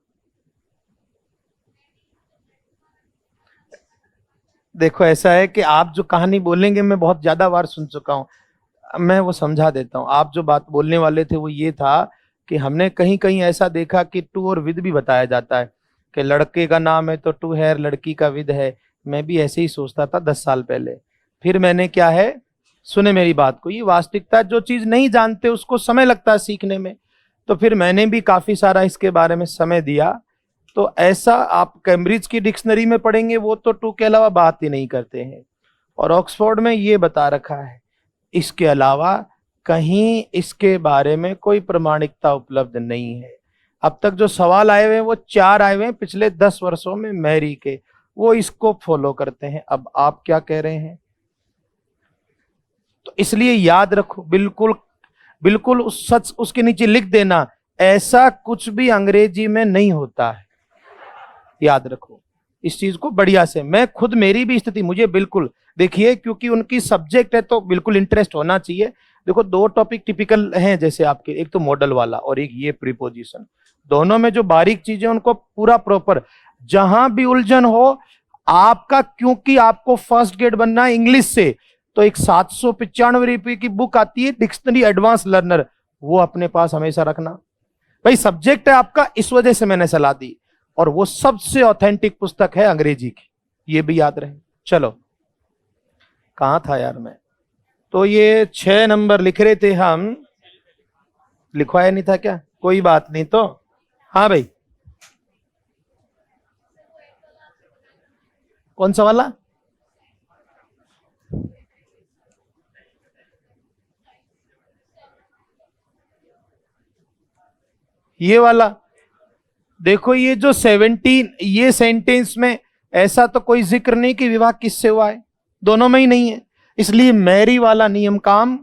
देखो ऐसा है कि आप जो कहानी बोलेंगे मैं बहुत ज्यादा बार सुन चुका हूं। मैं वो समझा देता हूँ। आप जो बात बोलने वाले थे वो ये था कि हमने कहीं कहीं ऐसा देखा कि टू और विद भी बताया जाता है, कि लड़के का नाम है तो टू है और लड़की का विद है। मैं भी ऐसे ही सोचता था 10 साल पहले। फिर मैंने क्या है, सुने मेरी बात को, ये वास्तविकता, जो चीज नहीं जानते उसको समय लगता है सीखने में। तो फिर मैंने भी काफी सारा इसके बारे में समय दिया। तो ऐसा आप कैम्ब्रिज की डिक्शनरी में पढ़ेंगे, वो तो टू के अलावा बात ही नहीं करते हैं। और ऑक्सफोर्ड में ये बता रखा है। इसके अलावा कहीं इसके बारे में कोई प्रमाणिकता उपलब्ध नहीं है। अब तक जो सवाल आए हुए हैं वो 4 आए हुए हैं पिछले 10 वर्षों में मैरी के, वो इसको फॉलो करते हैं। अब आप क्या कह रहे हैं? तो इसलिए याद रखो, बिल्कुल बिल्कुल उस सच उसके नीचे लिख देना, ऐसा कुछ भी अंग्रेजी में नहीं होता है। याद रखो इस चीज को बढ़िया से। मैं खुद, मेरी भी स्थिति, मुझे बिल्कुल, देखिए क्योंकि उनकी सब्जेक्ट है तो बिल्कुल इंटरेस्ट होना चाहिए। देखो 2 टॉपिक टिपिकल हैं जैसे आपके, एक तो मॉडल वाला और एक ये प्रीपोजिशन। दोनों में जो बारीक चीजें उनको पूरा प्रॉपर, जहां भी उलझन हो आपका, क्योंकि आपको फर्स्ट ग्रेड बनना है इंग्लिश से, तो एक 795 रुपए की बुक आती है डिक्शनरी एडवांस लर्नर, वो अपने पास हमेशा रखना। भाई सब्जेक्ट है आपका, इस वजह से मैंने सलाह दी। और वो सबसे ऑथेंटिक पुस्तक है अंग्रेजी की, ये भी याद रहे। चलो, कहां था यार मैं? तो ये 6 नंबर लिख रहे थे हम, लिखवाया नहीं था क्या? कोई बात नहीं तो। हाँ भाई, कौन सा वाला? ये वाला। देखो ये जो 17, ये सेंटेंस में ऐसा तो कोई जिक्र नहीं कि विवाह किससे हुआ है, दोनों में ही नहीं है। इसलिए मैरी वाला नियम काम,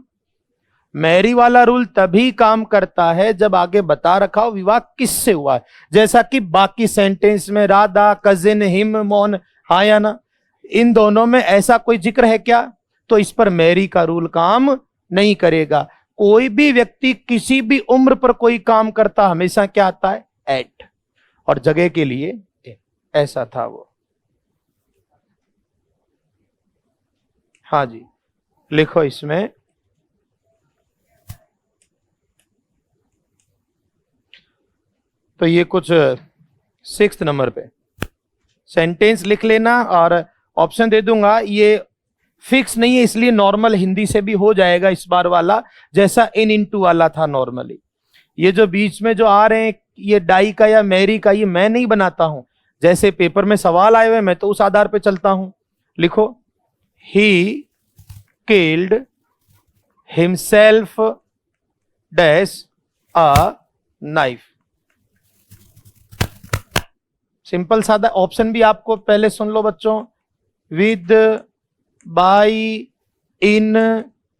मैरी वाला रूल तभी काम करता है जब आगे बता रखा हो विवाह किससे हुआ है। जैसा कि बाकी सेंटेंस में राधा, कजिन, हिम, मोहन, हाँ या ना, इन दोनों में ऐसा कोई जिक्र है क्या? तो इस पर मैरी का रूल काम नहीं करेगा। कोई भी व्यक्ति किसी भी उम्र पर कोई काम करता हमेशा क्या आता है? एट। और जगह के लिए ए। ऐसा था वो। हाँ जी, लिखो इसमें। तो ये कुछ 6 नंबर पे सेंटेंस लिख लेना, और ऑप्शन दे दूंगा। ये फिक्स नहीं है इसलिए नॉर्मल हिंदी से भी हो जाएगा इस बार वाला, जैसा इन इनटू वाला था नॉर्मली। ये जो बीच में जो आ रहे हैं, ये डाई का या मैरी का, ये मैं नहीं बनाता हूं। जैसे पेपर में सवाल आए हुए मैं तो उस आधार पे चलता हूं। लिखो, he killed himself dash a knife. Simple सादा ऑप्शन भी आपको पहले सुन लो बच्चों। With, by, in,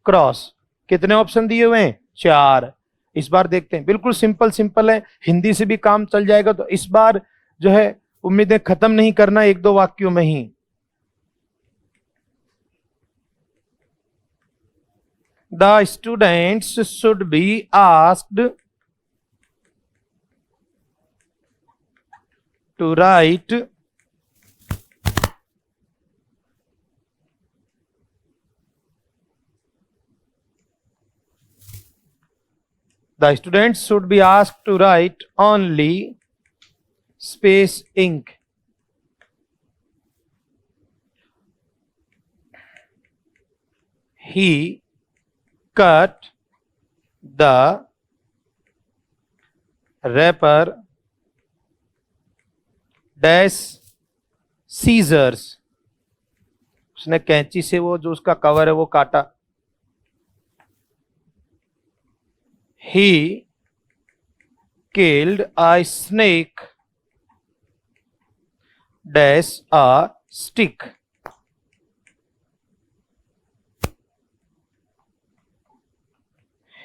cross. कितने ऑप्शन दिए हुए हैं? 4। इस बार देखते हैं, बिल्कुल सिंपल सिंपल है, हिंदी से भी काम चल जाएगा। तो इस बार जो है उम्मीदें खत्म नहीं करना 1-2 वाक्यों में ही। The students should be asked to write the students should be asked to write only space ink. He cut the wrapper dash scissors. उसने कैंची से वो जो उसका कवर है वो काटा। He killed a snake dash a stick.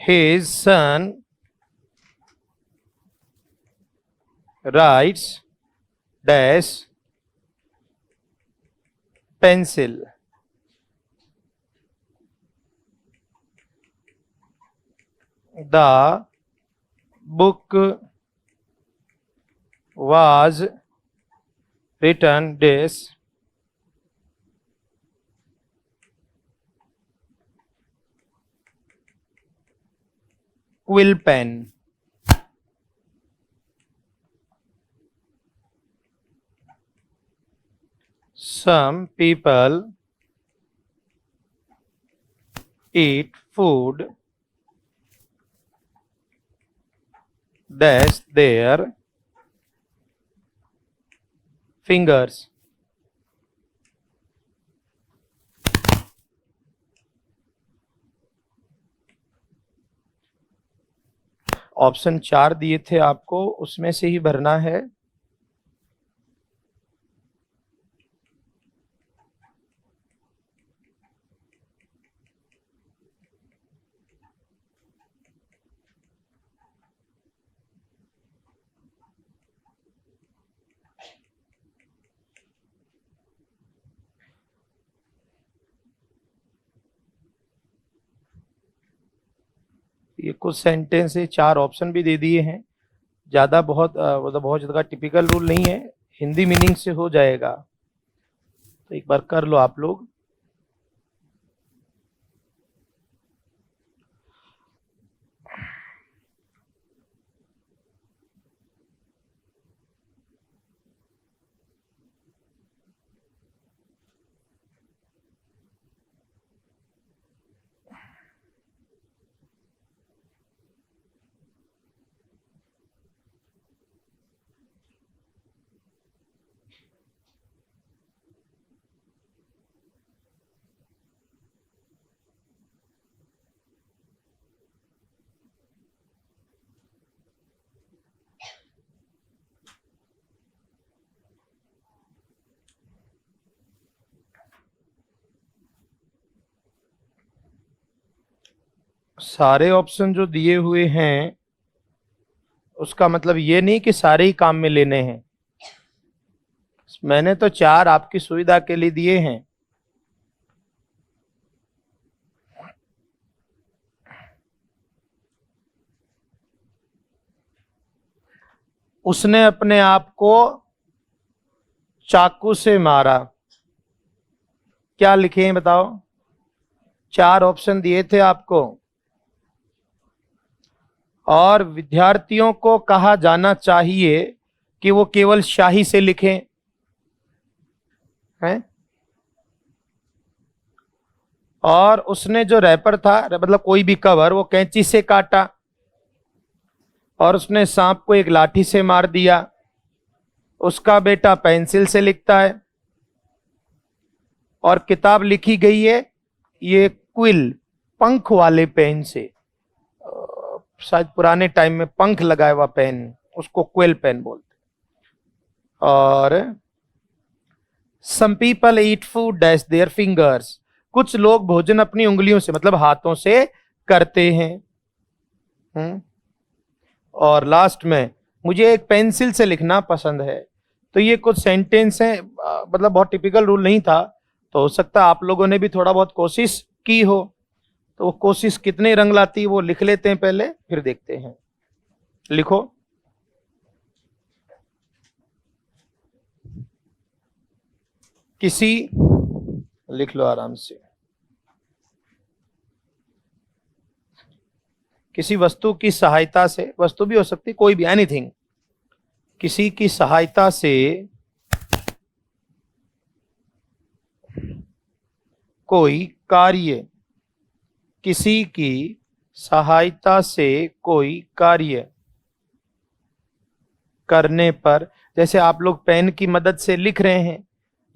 His son writes dash pencil. The book was written this quill pen. Some people eat food dash their fingers. Option 4 दिए थे आपको, उसमें से ही भरना है। ये कुछ सेंटेंस है, 4 ऑप्शन भी दे दिए हैं। ज्यादा बहुत मतलब बहुत ज्यादा टिपिकल रूल नहीं है, हिंदी मीनिंग से हो जाएगा, तो एक बार कर लो आप लोग। सारे ऑप्शन जो दिए हुए हैं उसका मतलब ये नहीं कि सारे ही काम में लेने हैं। मैंने तो 4 आपकी सुविधा के लिए दिए हैं। उसने अपने आप को चाकू से मारा, क्या लिखे हैं बताओ? 4 ऑप्शन दिए थे आपको, और विद्यार्थियों को कहा जाना चाहिए कि वो केवल शाही से लिखें, हैं? और उसने जो रैपर था, मतलब कोई भी कवर, वो कैंची से काटा, और उसने सांप को एक लाठी से मार दिया। उसका बेटा पेंसिल से लिखता है, और किताब लिखी गई है ये क्विल, पंख वाले पेन से। शायद पुराने टाइम में पंख लगाया हुआ पेन, उसको क्विल पेन बोलते। और some people eat food dash their fingers, कुछ लोग भोजन अपनी उंगलियों से मतलब हाथों से करते हैं। और लास्ट में मुझे एक पेंसिल से लिखना पसंद है। तो ये कुछ सेंटेंस हैं, मतलब बहुत टिपिकल रूल नहीं था, तो हो सकता है आप लोगों ने भी थोड़ा बहुत कोशिश की हो। तो वो कोशिश कितने रंग लाती है वो लिख लेते हैं पहले, फिर देखते हैं। लिखो। किसी, लिख लो आराम से। किसी वस्तु की सहायता से, वस्तु भी हो सकती, कोई भी, एनीथिंग, किसी की सहायता से कोई कार्य, किसी की सहायता से कोई कार्य करने पर, जैसे आप लोग पेन की मदद से लिख रहे हैं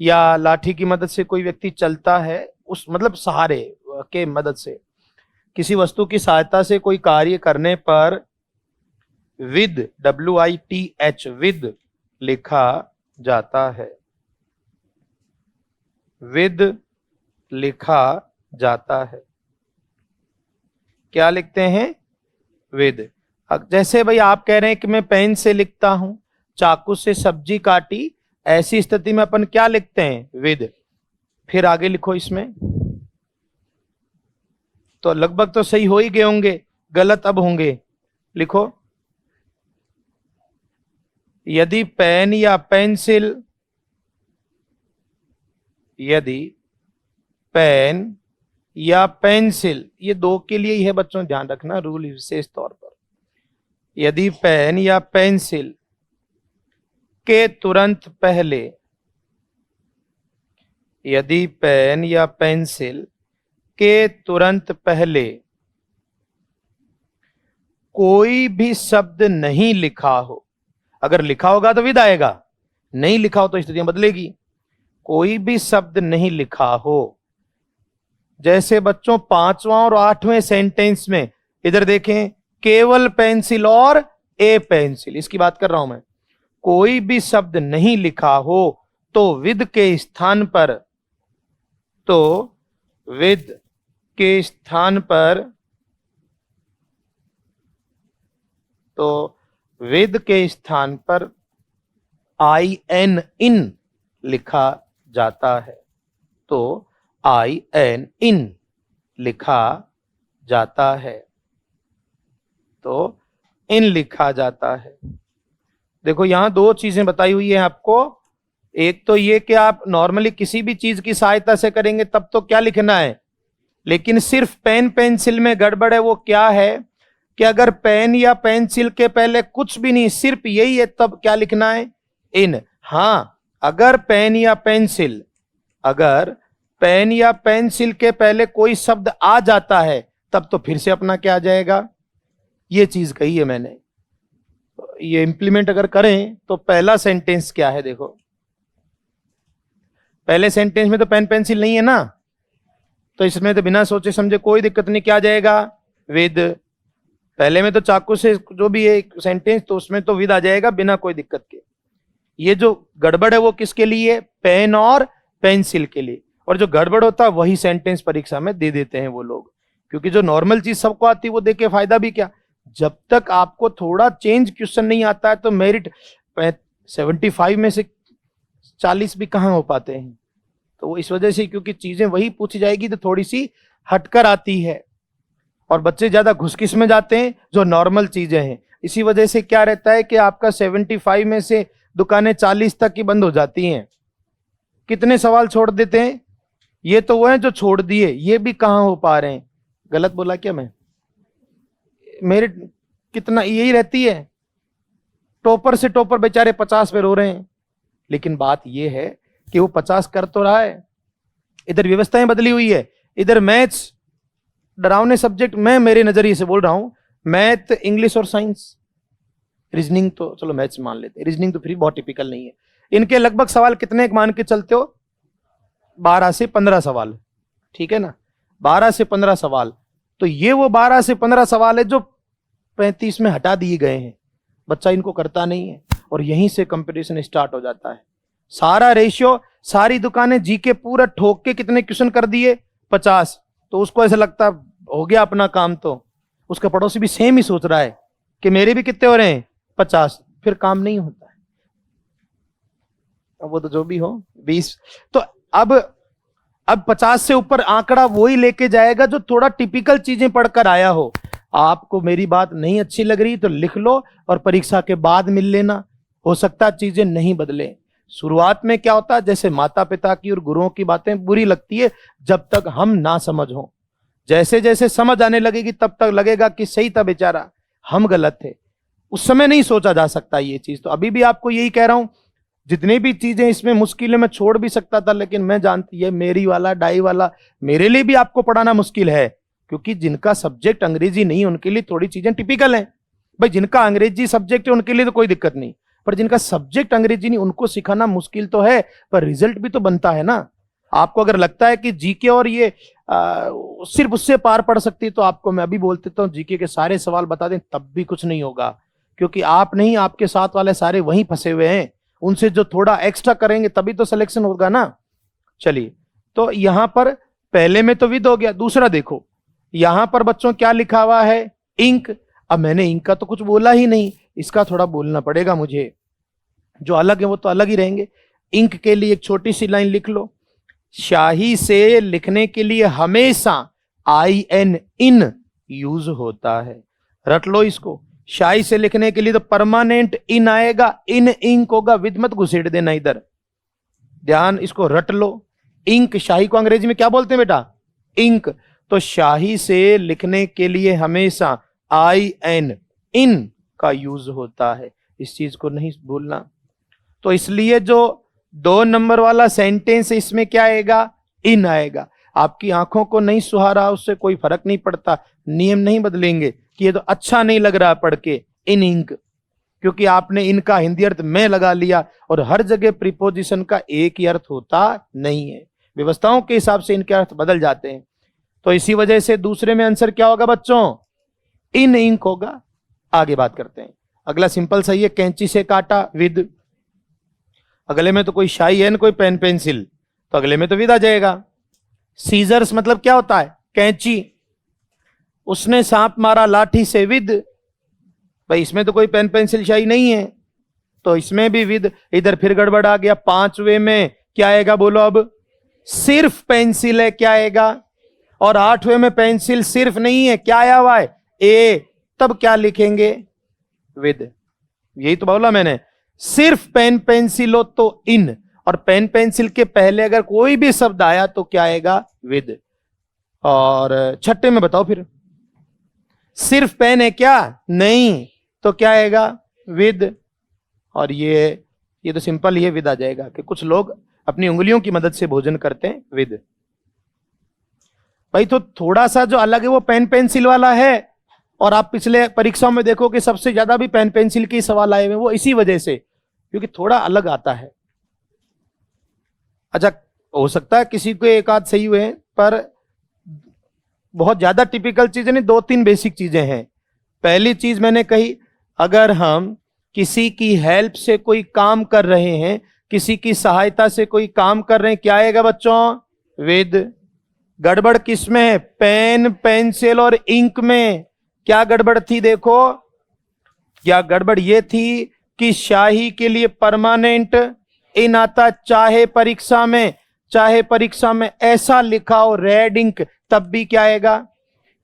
या लाठी की मदद से कोई व्यक्ति चलता है, उस मतलब सहारे के मदद से, किसी वस्तु की सहायता से कोई कार्य करने पर विद, WITH, विद लिखा जाता है, विद लिखा जाता है। क्या लिखते हैं? विद। जैसे भाई आप कह रहे हैं कि मैं पेन से लिखता हूं, चाकू से सब्जी काटी, ऐसी स्थिति में अपन क्या लिखते हैं? विद। फिर आगे लिखो इसमें। तो लगभग तो सही हो ही गए होंगे, गलत अब होंगे। लिखो। यदि पेन या पेंसिल, यदि पेन या पेंसिल, ये दो के लिए ही है बच्चों, ध्यान रखना रूल विशेष तौर पर। यदि पेन या पेंसिल के तुरंत पहले, यदि पेन या पेंसिल के तुरंत पहले कोई भी शब्द नहीं लिखा हो, अगर लिखा होगा तो विद आएगा, नहीं लिखा हो तो स्थितियां बदलेगी। कोई भी शब्द नहीं लिखा हो, जैसे बच्चों 5वां और 8वें सेंटेंस में, इधर देखें, केवल पेंसिल और ए पेंसिल, इसकी बात कर रहा हूं मैं। कोई भी शब्द नहीं लिखा हो तो विद के स्थान पर, तो विद के स्थान पर, तो विद के स्थान पर आई एन इन लिखा जाता है, तो आई एन इन लिखा जाता है, तो इन लिखा जाता है। देखो यहां दो चीजें बताई हुई है आपको। एक तो ये कि आप नॉर्मली किसी भी चीज की सहायता से करेंगे तब तो क्या लिखना है, लेकिन सिर्फ पेन पेंसिल में गड़बड़ है। वो क्या है कि अगर पेन या पेंसिल के पहले कुछ भी नहीं, सिर्फ यही है, तब क्या लिखना है, इन। हां, अगर पेन या पेंसिल, अगर पेन या पेंसिल के पहले कोई शब्द आ जाता है तब तो फिर से अपना क्या आ जाएगा, ये चीज कही है मैंने। ये इंप्लीमेंट अगर करें तो पहला सेंटेंस क्या है, देखो पहले सेंटेंस में तो पेन पेंसिल नहीं है ना, तो इसमें तो बिना सोचे समझे कोई दिक्कत नहीं, क्या आ जाएगा, विद। पहले में तो चाकू से जो भी है सेंटेंस, तो उसमें तो विद आ जाएगा बिना कोई दिक्कत के। ये जो गड़बड़ है वो किसके लिए, पेन और पेंसिल के लिए। और जो गड़बड़ होता है वही सेंटेंस परीक्षा में दे देते हैं वो लोग, क्योंकि जो नॉर्मल चीज सबको आती है वो देख के फायदा भी क्या। जब तक आपको थोड़ा चेंज क्वेश्चन नहीं आता है तो मेरिट 75 में से 40 भी कहां हो पाते हैं। तो इस वजह से, क्योंकि चीजें वही पूछी जाएगी तो थोड़ी सी हटकर आती है, और बच्चे ज्यादा घुसकिस में जाते हैं जो नॉर्मल चीजें हैं। इसी वजह से क्या रहता है कि आपका 75 में से दुकानें 40 तक की बंद हो जाती हैं। कितने सवाल छोड़ देते हैं, ये तो वो है जो छोड़ दिए, ये भी कहां हो पा रहे हैं। गलत बोला क्या मैं, मेरे कितना यही रहती है। टॉपर से टॉपर बेचारे 50 पे रो रहे हैं, लेकिन बात ये है कि वो 50 कर तो रहा है। इधर व्यवस्थाएं बदली हुई है, इधर मैथ्स डरावने सब्जेक्ट, मैं मेरे नजरिए से बोल रहा हूं, मैथ, इंग्लिश और साइंस, रीजनिंग तो चलो मैथ्स मान लेते हैं, रीजनिंग तो फिर बहुत टिपिकल नहीं है। इनके लगभग सवाल कितने मान के चलते हो, 12 से 15 सवाल, ठीक है ना, 12 से 15 सवाल। तो ये वो 12 से 15 सवाल है जो 35 में हटा दिए गए हैं, बच्चा इनको करता नहीं है, और यहीं से कंपटीशन स्टार्ट हो जाता है। सारा रेशियो, सारी दुकानें जीके पूरा ठोक के कितने क्वेश्चन कर दिए, 50, तो उसको ऐसा लगता हो गया अपना काम। तो उसका पड़ोसी भी सेम ही सोच रहा है कि मेरे भी कितने हो रहे हैं, 50, फिर काम नहीं होता है। अब वो तो जो भी हो 20, तो अब 50 से ऊपर आंकड़ा वही लेके जाएगा जो थोड़ा टिपिकल चीजें पढ़कर आया हो। आपको मेरी बात नहीं अच्छी लग रही तो लिख लो और परीक्षा के बाद मिल लेना, हो सकता है चीजें नहीं बदले। शुरुआत में क्या होता है, जैसे माता पिता की और गुरुओं की बातें बुरी लगती है जब तक हम ना समझ हो, जैसे जैसे समझ आने लगेगी तब तक लगेगा कि सही था बेचारा, हम गलत थे। उस समय नहीं सोचा जा सकता ये चीज। तो अभी भी आपको यही कह रहा हूं, जितनी भी चीजें इसमें मुश्किल है मैं छोड़ भी सकता था, लेकिन मैं जानती है मेरी वाला डाई वाला मेरे लिए भी आपको पढ़ाना मुश्किल है, क्योंकि जिनका सब्जेक्ट अंग्रेजी नहीं उनके लिए थोड़ी चीजें टिपिकल हैं। भाई जिनका अंग्रेजी सब्जेक्ट है उनके लिए तो कोई दिक्कत नहीं, पर जिनका सब्जेक्ट अंग्रेजी नहीं उनको सिखाना मुश्किल तो है, पर रिजल्ट भी तो बनता है ना। आपको अगर लगता है कि जीके और ये सिर्फ उससे पार पड़ सकती है, तो आपको मैं अभी बोल देता हूँ जीके के सारे सवाल बता दें तब भी कुछ नहीं होगा, क्योंकि आप नहीं, आपके साथ वाले सारे वहीं फंसे हुए हैं। उनसे जो थोड़ा एक्स्ट्रा करेंगे तभी तो सिलेक्शन होगा ना। चलिए, तो यहां पर पहले में तो विद हो गया। दूसरा देखो, यहां पर बच्चों क्या लिखा हुआ है, इंक। अब मैंने इंक का तो कुछ बोला ही नहीं, इसका थोड़ा बोलना पड़ेगा मुझे, जो अलग है वो तो अलग ही रहेंगे। इंक के लिए एक छोटी सी लाइन लिख लो, स्याही से लिखने के लिए हमेशा IN इन यूज होता है। रट लो इसको, शाही से लिखने के लिए तो परमानेंट इन आएगा, इन इंक होगा, विद मत घुसेड़ देना इधर, ध्यान इसको रट लो। इंक, शाही को अंग्रेजी में क्या बोलते हैं बेटा? इंक। तो शाही से लिखने के लिए हमेशा आई एन, इन का यूज होता है, इस चीज को नहीं भूलना। तो इसलिए जो 2 नंबर वाला सेंटेंस है इसमें क्या आएगा? इन आएगा। आपकी आंखों को नहीं सुहारा, उससे कोई फर्क नहीं पड़ता, नियम नहीं बदलेंगे कि ये तो अच्छा नहीं लग रहा पढ़ के, इन इंक, क्योंकि आपने इनका हिंदी अर्थ में लगा लिया, और हर जगह प्रीपोजिशन का एक ही अर्थ होता नहीं है, व्यवस्थाओं के हिसाब से इनके अर्थ बदल जाते हैं। तो इसी वजह से दूसरे में आंसर क्या होगा बच्चों? इन इंक होगा। आगे बात करते हैं। अगला सिंपल सही है, कैंची से काटा, विद। अगले में तो कोई शाई है ना, कोई पेन पेंसिल, तो अगले में तो विद आ जाएगा। सीजर्स मतलब क्या होता है? कैंची। उसने सांप मारा लाठी से, विद। भाई इसमें तो कोई पेन पेंसिल शाई नहीं है, तो इसमें भी विद। इधर फिर गड़बड़ आ गया। 5वें में क्या आएगा बोलो अब? सिर्फ पेंसिल है, क्या आएगा? और 8वें में पेंसिल सिर्फ नहीं है, क्या आया हुआ है? ए। तब क्या लिखेंगे? विद। यही तो बोला मैंने, सिर्फ पेन पेंसिल हो तो इन, और पेन पेंसिल के पहले अगर कोई भी शब्द आया तो क्या आएगा? विद। और 6ठे में बताओ फिर, सिर्फ पेन है क्या? नहीं, तो क्या आएगा? विद। और ये तो सिंपल, ये विद आ जाएगा कि कुछ लोग अपनी उंगलियों की मदद से भोजन करते हैं, विद। भाई तो थोड़ा सा जो अलग है वो पेन पेंसिल वाला है, और आप पिछले परीक्षाओं में देखो कि सबसे ज्यादा भी पेन पेंसिल के सवाल आए हुए, वो इसी वजह से, क्योंकि थोड़ा अलग आता है। अच्छा, हो सकता है किसी को एक आध सही हुए, पर बहुत ज्यादा टिपिकल चीजें नहीं, 2-3 बेसिक चीजें हैं। पहली चीज मैंने कही, अगर हम किसी की हेल्प से कोई काम कर रहे हैं, किसी की सहायता से कोई काम कर रहे हैं, क्या आएगा बच्चों? विद। गड़बड़ किस में है? पेन, पेंसिल और इंक में। क्या गड़बड़ थी देखो, क्या गड़बड़ ये थी कि शाही के लिए परमानेंट इन आता, चाहे परीक्षा में ऐसा लिखा हो रेड इंक, तब भी क्या आएगा?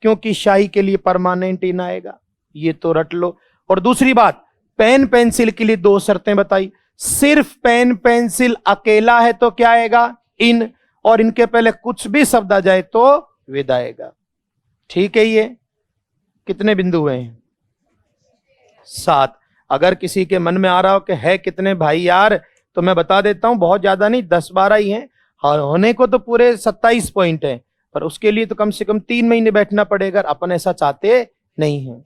क्योंकि शाही के लिए परमानेंट इन आएगा, ये तो रट लो। और दूसरी बात, पेन पेंसिल के लिए 2 शर्तें बताई, सिर्फ पेन पेंसिल अकेला है तो क्या आएगा? इन, और इनके पहले कुछ भी शब्द आ जाए तो विद आएगा। ठीक है, ये कितने बिंदु हुए हैं? 7। अगर किसी के मन में आ रहा हो कि है कितने भाई यार, तो मैं बता देता हूं, बहुत ज्यादा नहीं, 10-12 ही हैं, और होने को तो पूरे 27 पॉइंट हैं, पर उसके लिए तो कम से कम 3 महीने बैठना पड़ेगा। अपन ऐसा चाहते नहीं है,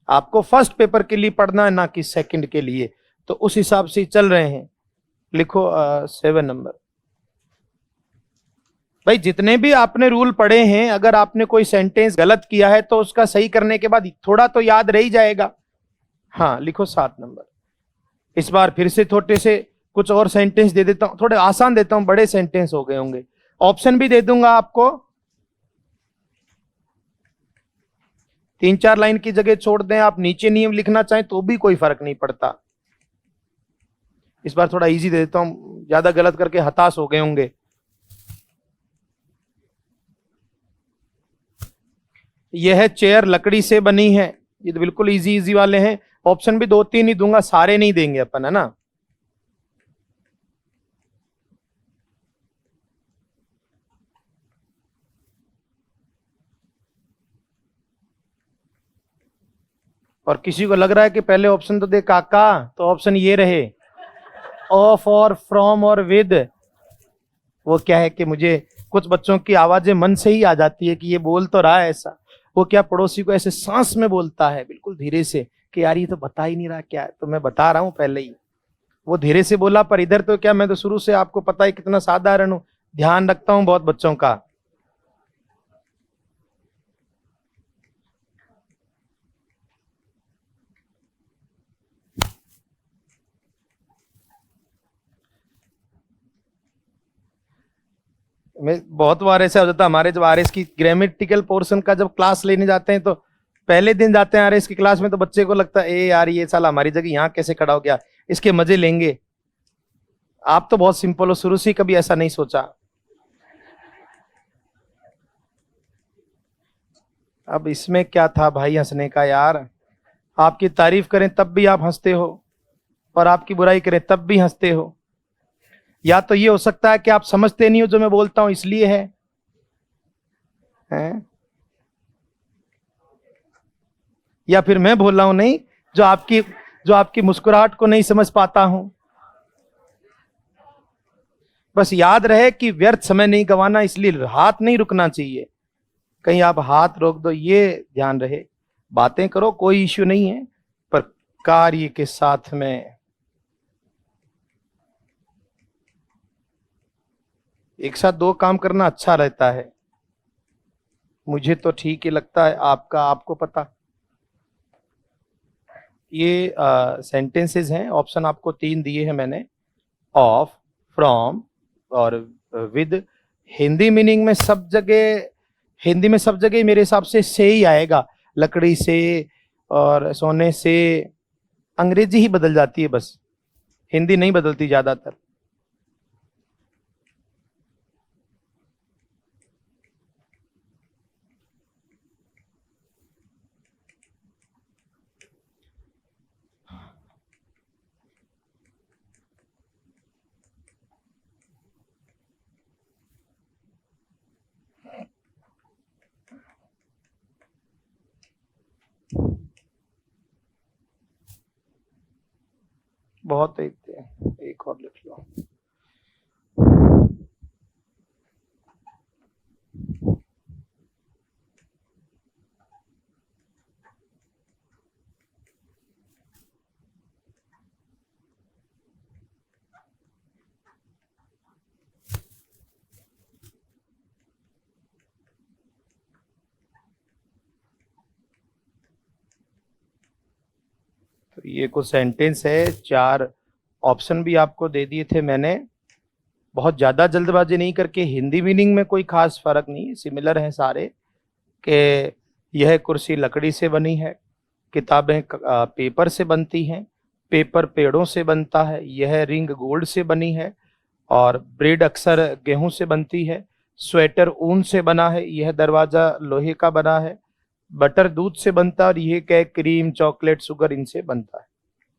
आपको फर्स्ट पेपर के लिए पढ़ना है, ना कि सेकंड के लिए, तो उस हिसाब से चल रहे हैं। लिखो 7 नंबर। भाई जितने भी आपने रूल पढ़े हैं, अगर आपने कोई सेंटेंस गलत किया है तो उसका सही करने के बाद थोड़ा तो याद रह ही जाएगा। हाँ, लिखो 7 नंबर। इस बार फिर से थोड़े से कुछ और सेंटेंस दे देता हूं, थोड़े आसान देता हूं, बड़े सेंटेंस हो गए होंगे। ऑप्शन भी दे दूंगा आपको, 3-4 लाइन की जगह छोड़ दें, आप नीचे नियम लिखना चाहें तो भी कोई फर्क नहीं पड़ता। इस बार थोड़ा इजी दे देता हूं, ज्यादा गलत करके हताश हो गए होंगे। यह चेयर लकड़ी से बनी है, ये तो बिल्कुल इजी वाले हैं। ऑप्शन भी 2-3 ही दूंगा, सारे नहीं देंगे अपन, है ना। और किसी को लग रहा है कि पहले ऑप्शन तो दे काका, तो ऑप्शन ये रहे, ऑफ और फ्रॉम और विद। वो क्या है कि मुझे कुछ बच्चों की आवाजें मन से ही आ जाती है कि ये बोल तो रहा है ऐसा, वो क्या पड़ोसी को ऐसे सांस में बोलता है बिल्कुल धीरे से कि यार ये तो बता ही नहीं रहा क्या है, तो मैं बता रहा हूं पहले ही। वो धीरे से बोला, पर इधर तो क्या, मैं तो शुरू से आपको पता है कितना साधारण हूं, ध्यान रखता हूं बहुत बच्चों का। मैं बहुत बार ऐसा हो जाता, हमारे जब आरएस की ग्रामेटिकल पोर्शन का जब क्लास लेने जाते हैं, तो पहले दिन जाते हैं आरएस की क्लास में, तो बच्चे को लगता है ए यार ये साला हमारी जगह यहाँ कैसे खड़ा हो गया, इसके मजे लेंगे। आप तो बहुत सिंपल हो, शुरू से कभी ऐसा नहीं सोचा। अब इसमें क्या था भाई हंसने का यार, आपकी तारीफ करें तब भी आप हंसते हो, और आपकी बुराई करें तब भी हंसते हो। या तो ये हो सकता है कि आप समझते नहीं हो जो मैं बोलता हूं इसलिए है? या फिर मैं बोल रहा हूं नहीं, जो आपकी मुस्कुराहट को नहीं समझ पाता हूं। बस याद रहे कि व्यर्थ समय नहीं गंवाना, इसलिए हाथ नहीं रुकना चाहिए। कहीं आप हाथ रोक दो, ये ध्यान रहे। बातें करो, कोई इश्यू नहीं है, पर कार्य के साथ में एक साथ दो काम करना अच्छा रहता है। मुझे तो ठीक ही लगता है, आपको पता। ये सेंटेंसेस हैं, ऑप्शन आपको 3 दिए हैं मैंने, ऑफ, फ्रॉम और विद। हिंदी मीनिंग में सब जगह, हिंदी में सब जगह मेरे हिसाब से ही आएगा, लकड़ी से और सोने से। अंग्रेजी ही बदल जाती है बस, हिंदी नहीं बदलती ज्यादातर। बहुत, एक और लिख लो। तो ये कुछ सेंटेंस है, 4 ऑप्शन भी आपको दे दिए थे मैंने। बहुत ज्यादा जल्दबाजी नहीं करके, हिंदी मीनिंग में कोई खास फर्क नहीं, सिमिलर हैं सारे। कि यह कुर्सी लकड़ी से बनी है, किताबें पेपर से बनती हैं, पेपर पेड़ों से बनता है, यह रिंग गोल्ड से बनी है, और ब्रेड अक्सर गेहूं से बनती है, स्वेटर ऊन से बना है, यह दरवाजा लोहे का बना है, बटर दूध से बनता है, और यह केक क्रीम चॉकलेट शुगर इनसे बनता है।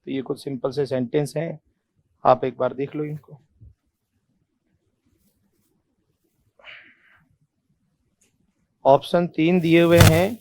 तो ये कुछ सिंपल से सेंटेंस हैं, आप एक बार देख लो इनको। ऑप्शन 3 दिए हुए हैं।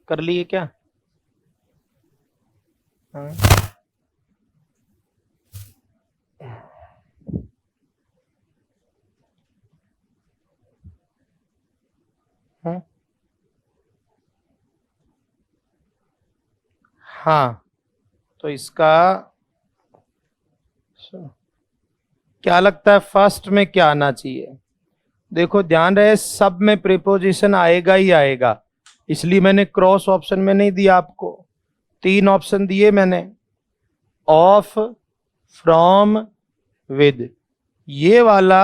कर लिए क्या? हाँ। हाँ, हाँ। तो इसका क्या लगता है, फर्स्ट में क्या आना चाहिए? देखो ध्यान रहे, सब में प्रीपोजिशन आएगा ही आएगा, इसलिए मैंने क्रॉस ऑप्शन में नहीं दिया आपको। 3 ऑप्शन दिए मैंने, ऑफ, फ्रॉम, विद। ये वाला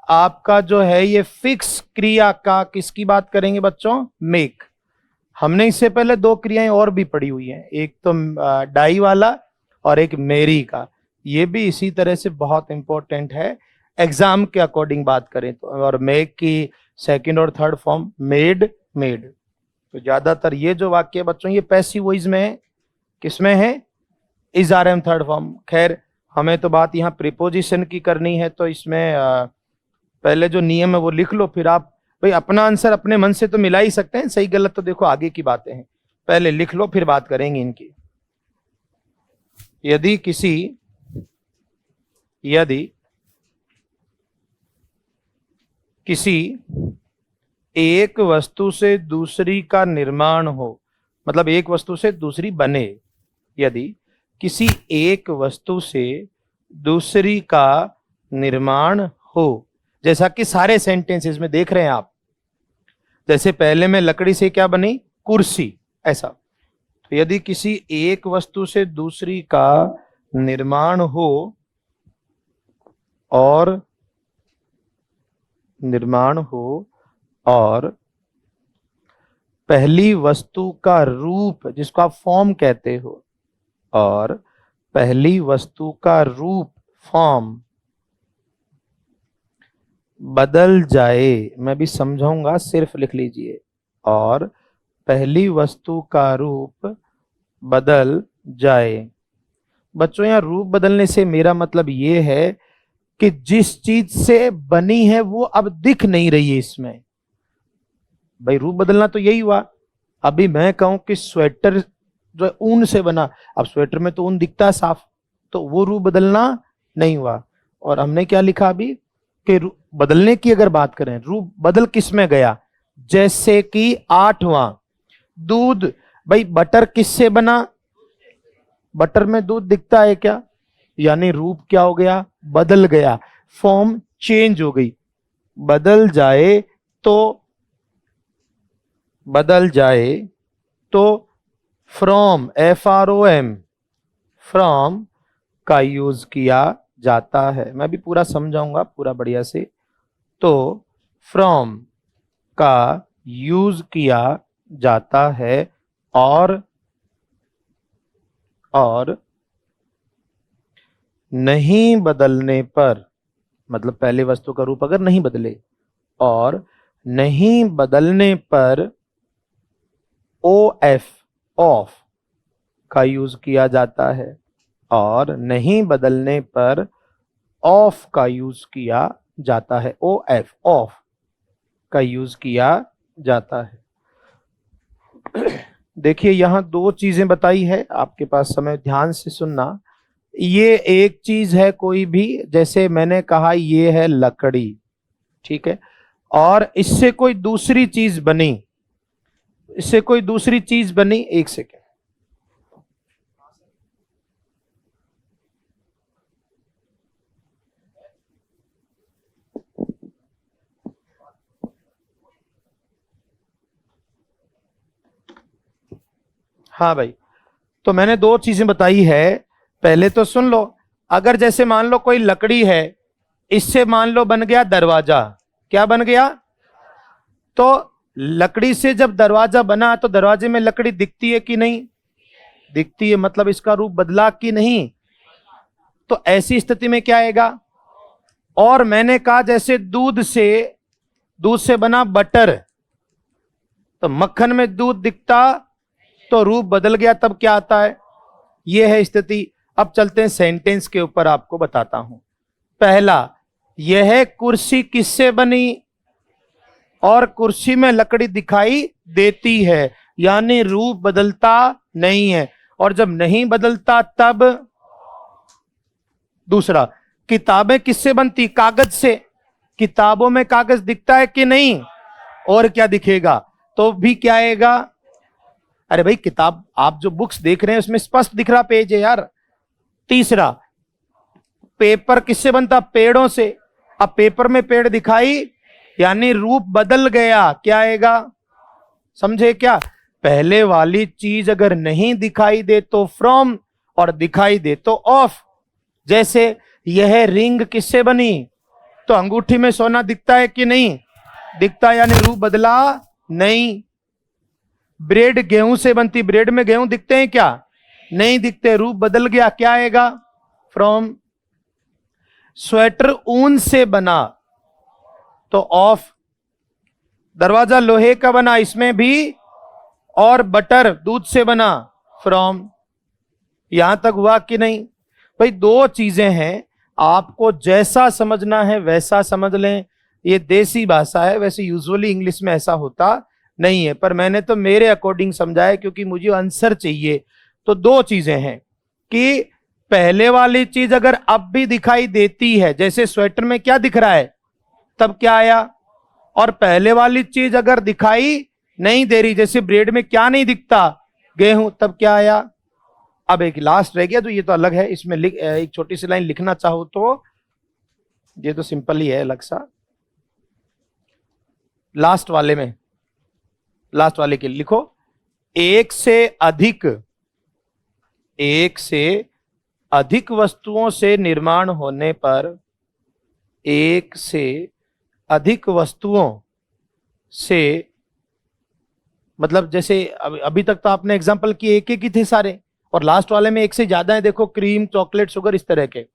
आपका जो है, ये फिक्स क्रिया का किसकी बात करेंगे बच्चों? मेक। हमने इससे पहले 2 क्रियाएं और भी पढ़ी हुई हैं, एक तो डाई वाला और एक मेरी का। ये भी इसी तरह से बहुत इंपॉर्टेंट है एग्जाम के अकॉर्डिंग बात करें तो। और मेक की सेकंड और थर्ड फॉर्म मेड, मेड। तो ज्यादातर ये जो वाक्य बच्चों, ये पैसिव वॉइस में है। किसमें है? Is are am third form. खैर, हमें तो बात यहाँ प्रीपोजिशन की करनी है, तो इसमें पहले जो नियम है वो लिख लो, फिर आप भाई अपना आंसर अपने मन से तो मिला ही सकते हैं, सही गलत तो देखो आगे की बातें हैं, पहले लिख लो फिर बात करेंगे इनकी। यदि किसी एक वस्तु से दूसरी का निर्माण हो, मतलब एक वस्तु से दूसरी बने, यदि किसी एक वस्तु से दूसरी का निर्माण हो, जैसा कि सारे सेंटेंसेस में देख रहे हैं आप, जैसे पहले में लकड़ी से क्या बनी, कुर्सी, ऐसा। तो यदि किसी एक वस्तु से दूसरी का निर्माण हो और पहली वस्तु का रूप, जिसको आप फॉर्म कहते हो, और पहली वस्तु का रूप, फॉर्म, बदल जाए, मैं भी समझाऊंगा, सिर्फ लिख लीजिए, और पहली वस्तु का रूप बदल जाए। बच्चों, यहां रूप बदलने से मेरा मतलब ये है कि जिस चीज से बनी है वो अब दिख नहीं रही है इसमें। भाई रूप बदलना तो यही हुआ। अभी मैं कहूं कि स्वेटर जो है ऊन से बना, अब स्वेटर में तो ऊन दिखता है साफ, तो वो रूप बदलना नहीं हुआ। और हमने क्या लिखा अभी कि बदलने की अगर बात करें, रूप बदल किस में गया, जैसे कि 8वां दूध। भाई बटर किससे बना, बटर में दूध दिखता है क्या, यानी रूप क्या हो गया, बदल गया, फॉर्म चेंज हो गई। बदल जाए तो फ्रॉम, FROM, फ्रॉम का यूज किया जाता है। मैं भी पूरा समझाऊंगा पूरा बढ़िया से। तो फ्रॉम का यूज किया जाता है और नहीं बदलने पर, मतलब पहले वस्तु का रूप अगर नहीं बदले, और नहीं बदलने पर OF, ऑफ का यूज किया जाता है, और नहीं बदलने पर ऑफ का यूज किया जाता है। OF, ऑफ का यूज किया जाता है। देखिए यहां दो चीजें बताई है, आपके पास समय, ध्यान से सुनना। ये एक चीज है कोई भी, जैसे मैंने कहा ये है लकड़ी, ठीक है, और इससे कोई दूसरी चीज बनी, एक सेकेंड, हाँ भाई। तो मैंने दो चीजें बताई है, पहले तो सुन लो। अगर जैसे मान लो कोई लकड़ी है, इससे मान लो बन गया दरवाजा, क्या बन गया, तो लकड़ी से जब दरवाजा बना तो दरवाजे में लकड़ी दिखती है कि नहीं, दिखती है, मतलब इसका रूप बदला कि नहीं। तो ऐसी स्थिति में क्या आएगा। और मैंने कहा जैसे दूध से बना बटर, तो मक्खन में दूध दिखता तो रूप बदल गया, तब क्या आता है, यह है स्थिति। अब चलते हैं सेंटेंस के ऊपर, आपको बताता हूं। पहला, यह कुर्सी किससे बनी, और कुर्सी में लकड़ी दिखाई देती है, यानी रूप बदलता नहीं है। और जब नहीं बदलता तब दूसरा, किताबें किससे बनती, कागज से, किताबों में कागज दिखता है कि नहीं, और क्या दिखेगा, तो भी क्या आएगा। अरे भाई किताब, आप जो बुक्स देख रहे हैं उसमें स्पष्ट दिख रहा पेज है यार। तीसरा, पेपर किससे बनता, पेड़ों से, अब पेपर में पेड़ दिखाई, यानी रूप बदल गया, क्या आएगा, समझे क्या। पहले वाली चीज अगर नहीं दिखाई दे तो फ्रॉम, और दिखाई दे तो ऑफ। जैसे यह रिंग किससे बनी, तो अंगूठी में सोना दिखता है कि नहीं, दिखता, यानी रूप बदला नहीं। ब्रेड गेहूं से बनती, ब्रेड में गेहूं दिखते हैं क्या, नहीं दिखते, रूप बदल गया, क्या आएगा, फ्रॉम। स्वेटर ऊन से बना तो ऑफ। दरवाजा लोहे का बना, इसमें भी, और बटर दूध से बना, फ्रॉम। यहां तक हुआ कि नहीं। भाई दो चीजें हैं, आपको जैसा समझना है वैसा समझ लें। ये देसी भाषा है, वैसे यूजुअली इंग्लिश में ऐसा होता नहीं है, पर मैंने तो मेरे अकॉर्डिंग समझा है, क्योंकि मुझे आंसर चाहिए। तो दो चीजें हैं कि पहले वाली चीज अगर अब भी दिखाई देती है, जैसे स्वेटर में क्या दिख रहा है, तब क्या आया। और पहले वाली चीज अगर दिखाई नहीं दे रही, जैसे ब्रेड में क्या नहीं दिखता, गेहूं, तब क्या आया। अब एक लास्ट रह गया, तो ये तो अलग है, इसमें एक छोटी सी लाइन लिखना चाहो तो, ये तो सिंपल ही है अलग सा, लास्ट वाले में लास्ट वाले के लिए लिखो, एक से अधिक वस्तुओं से निर्माण होने पर, एक से अधिक वस्तुओं से, मतलब जैसे अभी तक तो आपने एग्जांपल किए एक एक ही थे सारे, और लास्ट वाले में एक से ज्यादा है, देखो क्रीम, चॉकलेट, शुगर, इस तरह के।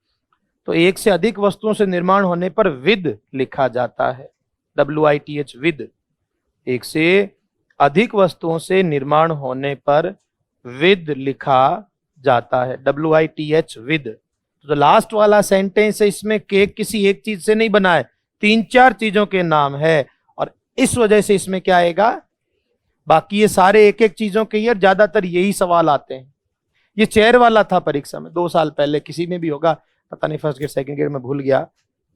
तो एक से अधिक वस्तुओं से निर्माण होने पर विद लिखा जाता है, WITH, विद। एक से अधिक वस्तुओं से निर्माण होने पर विद लिखा जाता है, WITH, विद। तो लास्ट वाला सेंटेंस है, इसमें केक किसी एक चीज से नहीं बना है, 3-4 चीजों के नाम है, और इस वजह से इसमें क्या आएगा, बाकी ये सारे एक एक चीजों के, यार ज्यादातर यही सवाल आते हैं। ये चेयर वाला था परीक्षा में 2 साल पहले, किसी में भी होगा, पता नहीं फर्स्ट ग्रेड सेकंड ग्रेड में, भूल गया।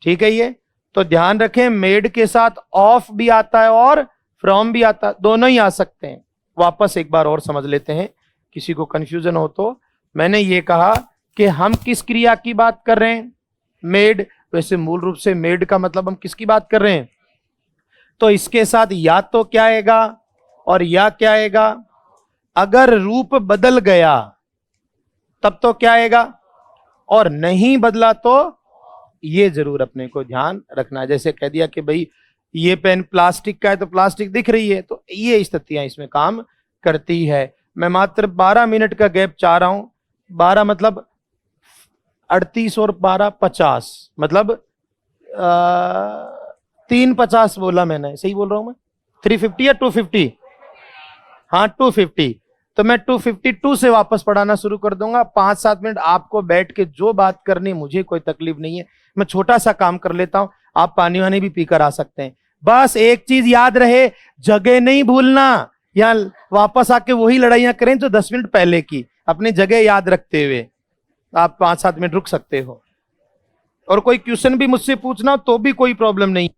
ठीक है, ये तो ध्यान रखें, मेड के साथ ऑफ भी आता है और फ्रॉम भी आता है, दोनों ही आ सकते हैं। वापस एक बार और समझ लेते हैं, किसी को कंफ्यूजन हो तो। मैंने ये कहा कि हम किस क्रिया की बात कर रहे हैं, मेड। वैसे मूल रूप से मेड का मतलब हम किसकी बात कर रहे हैं, तो इसके साथ या तो क्या आएगा और या क्या आएगा, अगर रूप बदल गया तब तो क्या आएगा, और नहीं बदला तो ये जरूर अपने को ध्यान रखना है। जैसे कह दिया कि भाई ये पेन प्लास्टिक का है तो प्लास्टिक दिख रही है, तो ये स्थितियां इसमें काम करती है। मैं मात्र 12 मिनट का गैप चाह रहा हूं, 12 मतलब 38 और 12 50, मतलब 350 बोला मैंने, सही बोल रहा हूं मैं, 350 या 250, हाँ 250। तो मैं 252 से वापस पढ़ाना शुरू कर दूंगा। 5-7 मिनट आपको बैठ के जो बात करनी, मुझे कोई तकलीफ नहीं है, मैं छोटा सा काम कर लेता हूं, आप पानी वानी भी पीकर आ सकते हैं। बस एक चीज याद रहे, जगह नहीं भूलना, या वापस आके वही लड़ाइयां करें जो 10 मिनट पहले की, अपनी जगह याद रखते हुए आप 5-7 मिनट रुक सकते हो। और कोई क्वेश्चन भी मुझसे पूछना तो भी कोई प्रॉब्लम नहीं।